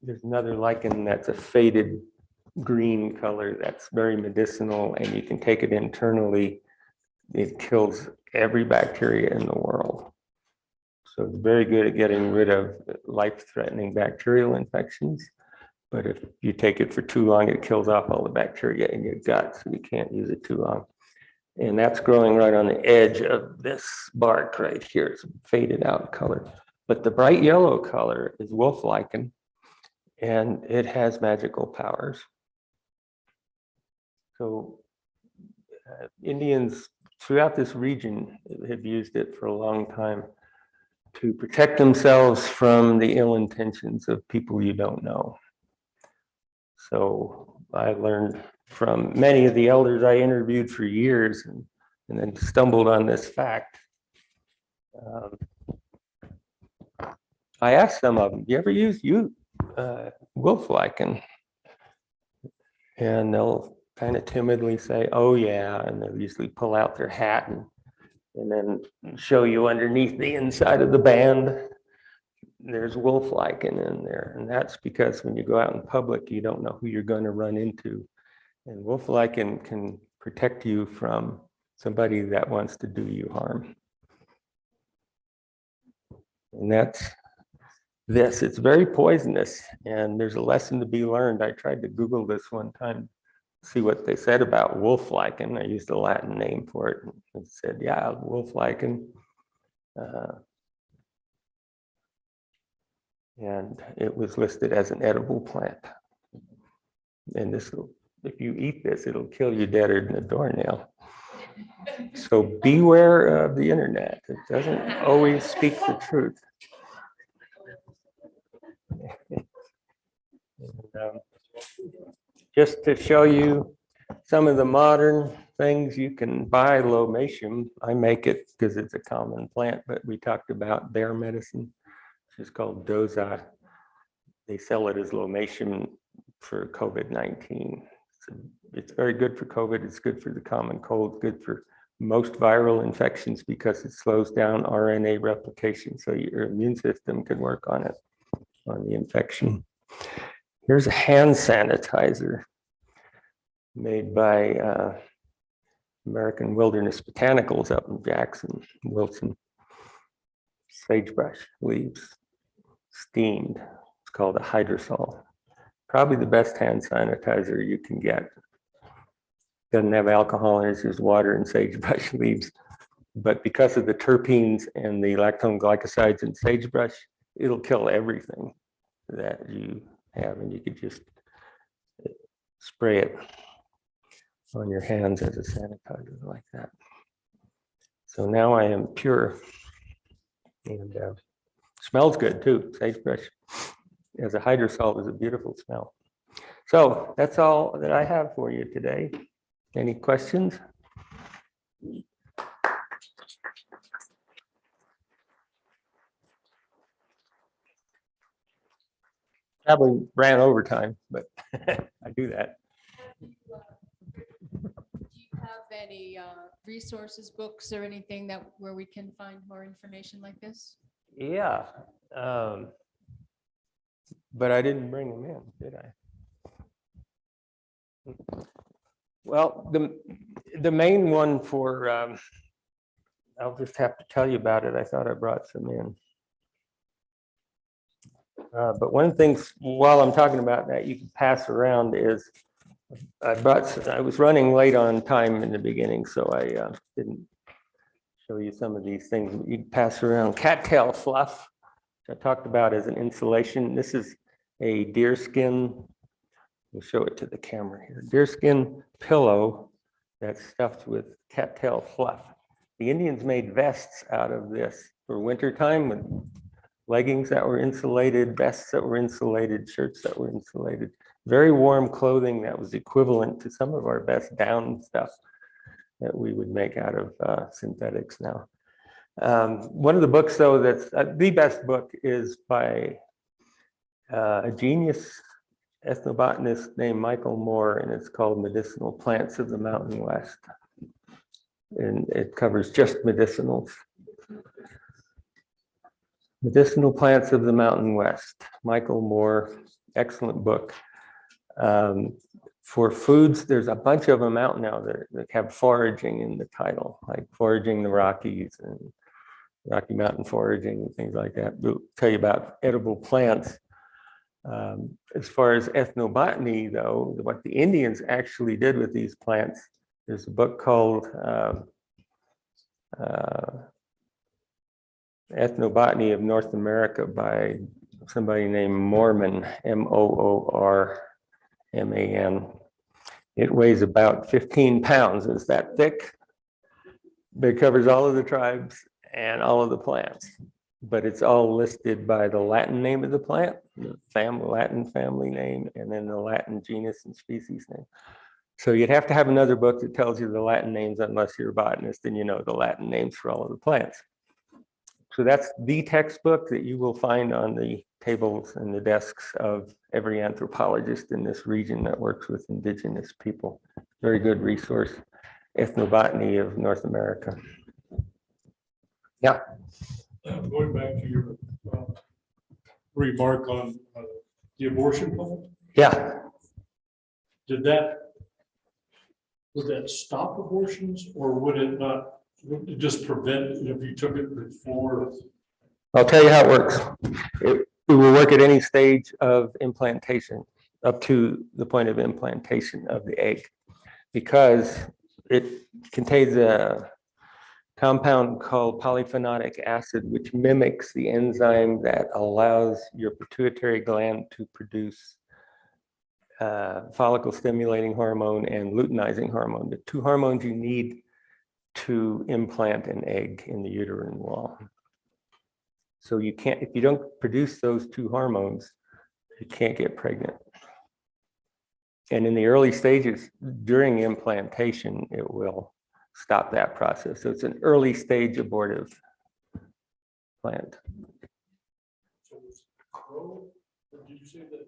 There's another lichen that's a faded green color that's very medicinal, and you can take it internally. It kills every bacteria in the world. So it's very good at getting rid of life-threatening bacterial infections. But if you take it for too long, it kills off all the bacteria in your gut, so you can't use it too long. And that's growing right on the edge of this bark right here. It's a faded out color. But the bright yellow color is wolf lichen, and it has magical powers. So Indians throughout this region have used it for a long time to protect themselves from the ill intentions of people you don't know. So I learned from many of the elders I interviewed for years, and then stumbled on this fact. I asked some of them, "Do you ever use wolf lichen?" And they'll kind of timidly say, oh yeah, and they'll usually pull out their hat and then show you underneath the inside of the band, there's wolf lichen in there. And that's because when you go out in public, you don't know who you're going to run into. And wolf lichen can protect you from somebody that wants to do you harm. And that's this. It's very poisonous, and there's a lesson to be learned. I tried to Google this one time, see what they said about wolf lichen. I used a Latin name for it, and it said, yeah, wolf lichen. And it was listed as an edible plant. And this will, if you eat this, it'll kill you deader than a doornail. So beware of the internet. It doesn't always speak the truth. And, just to show you some of the modern things you can buy Lomatium. I make it because it's a common plant, but we talked about bear medicine, which is called Doza. They sell it as Lomatium for COVID-19. It's very good for COVID. It's good for the common cold, good for most viral infections because it slows down RNA replication. So your immune system can work on it, on the infection. Here's a hand sanitizer made by American Wilderness Botanicals up in Jackson, Wilson. Sagebrush leaves, steamed. It's called a hydrosol. Probably the best hand sanitizer you can get. Doesn't have alcohol in it, it's just water and sagebrush leaves. But because of the terpenes and the lactone glycosides in sagebrush, it'll kill everything that you have, and you could just spray it on your hands as a sanitizer like that. So now I am pure, and smells good too. Sagebrush as a hydrosol is a beautiful smell. So that's all that I have for you today. Any questions? Probably ran over time, but I do that. Do you have any resources, books, or anything that where we can find more information like this? Yeah, but I didn't bring them in, did I? Well, the main one for, I'll just have to tell you about it. I thought I brought some in. But one of the things, while I'm talking about that, you can pass around is, I was running late on time in the beginning, so I didn't show you some of these things. You can pass around cattail fluff, which I talked about as an insulation. This is a deerskin. We'll show it to the camera here. Deerskin pillow that's stuffed with cattail fluff. The Indians made vests out of this for wintertime with leggings that were insulated, vests that were insulated, shirts that were insulated. Very warm clothing that was equivalent to some of our best down stuff that we would make out of synthetics now. One of the books, though, that's the best book is by a genius ethnobotanist named Michael Moore, and it's called Medicinal Plants of the Mountain West. And it covers just medicinals. Medicinal Plants of the Mountain West, Michael Moore, excellent book. For foods, there's a bunch of them out now that have foraging in the title, like foraging the Rockies and Rocky Mountain foraging and things like that. We'll tell you about edible plants. As far as ethnobotany, though, what the Indians actually did with these plants, there's a book called Ethnobotany of North America by somebody named Moorman, M-O-O-R-M-A-N. It weighs about 15 pounds. It's that thick, but it covers all of the tribes and all of the plants. But it's all listed by the Latin name of the plant, the Latin family name, and then the Latin genus and species name. So you'd have to have another book that tells you the Latin names unless you're a botanist and you know the Latin names for all of the plants. So that's the textbook that you will find on the tables and the desks of every anthropologist in this region that works with indigenous people. Very good resource, Ethnobotany of North America. Yeah. Going back to your remark on the abortion plan, Yeah. would that stop abortions, or would it not, would it just prevent if you took it before? I'll tell you how it works. It will work at any stage of implantation up to the point of implantation of the egg, because it contains a compound called polyphenotic acid, which mimics the enzyme that allows your pituitary gland to produce follicle stimulating hormone and luteinizing hormone, the two hormones you need to implant an egg in the uterine wall. So you can't, if you don't produce those two hormones, you can't get pregnant. And in the early stages during implantation, it will stop that process. So it's an early stage abortive plant. So it's Crow, or did you say that?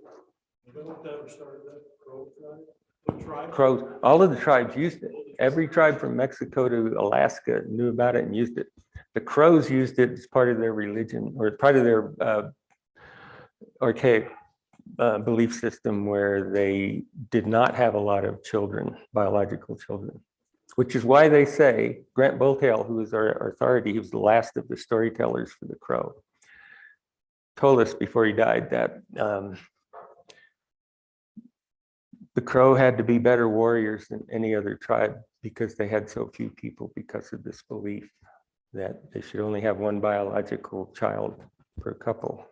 You know what that started that Crow tribe? What tribe? Crows, all of the tribes used it. Every tribe from Mexico to Alaska knew about it and used it. The Crows used it as part of their religion, or part of their archaic belief system, where they did not have a lot of children, biological children, which is why they say Grant Bultail, who is our authority, he was the last of the storytellers for the Crow, told us before he died that the Crow had to be better warriors than any other tribe because they had so few people, because of this belief that they should only have one biological child per couple.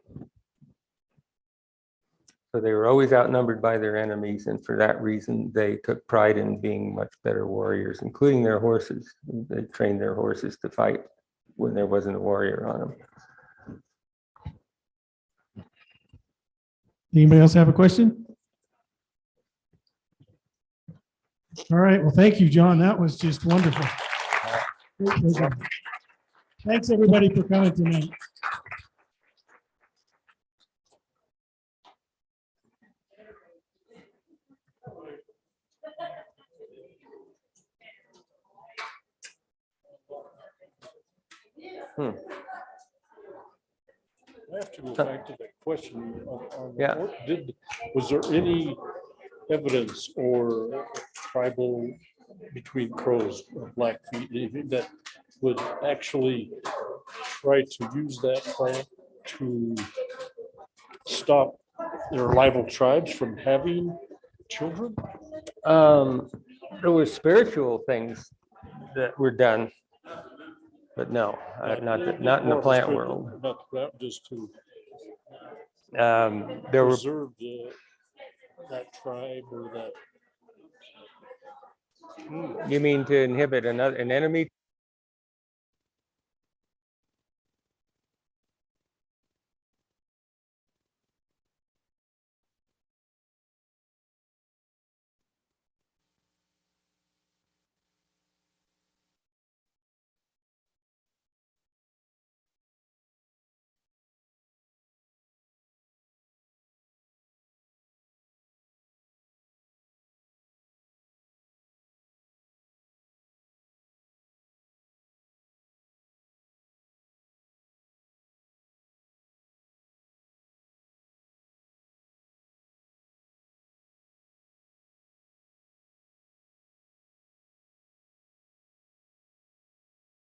So they were always outnumbered by their enemies, and for that reason, they took pride in being much better warriors, including their horses. They trained their horses to fight when there wasn't a warrior on them. Anybody else have a question? All right, well, thank you, John. That was just wonderful. Great program. Thanks, everybody, for coming tonight. I have to go back to that question on Yeah. was there any evidence or tribal between Crows or Blackfeet, anything that would actually try to use that plant to stop their rival tribes from having children? There were spiritual things that were done, but no, not in the plant world. Not that, just to There were preserve that tribe or that. You mean to inhibit an enemy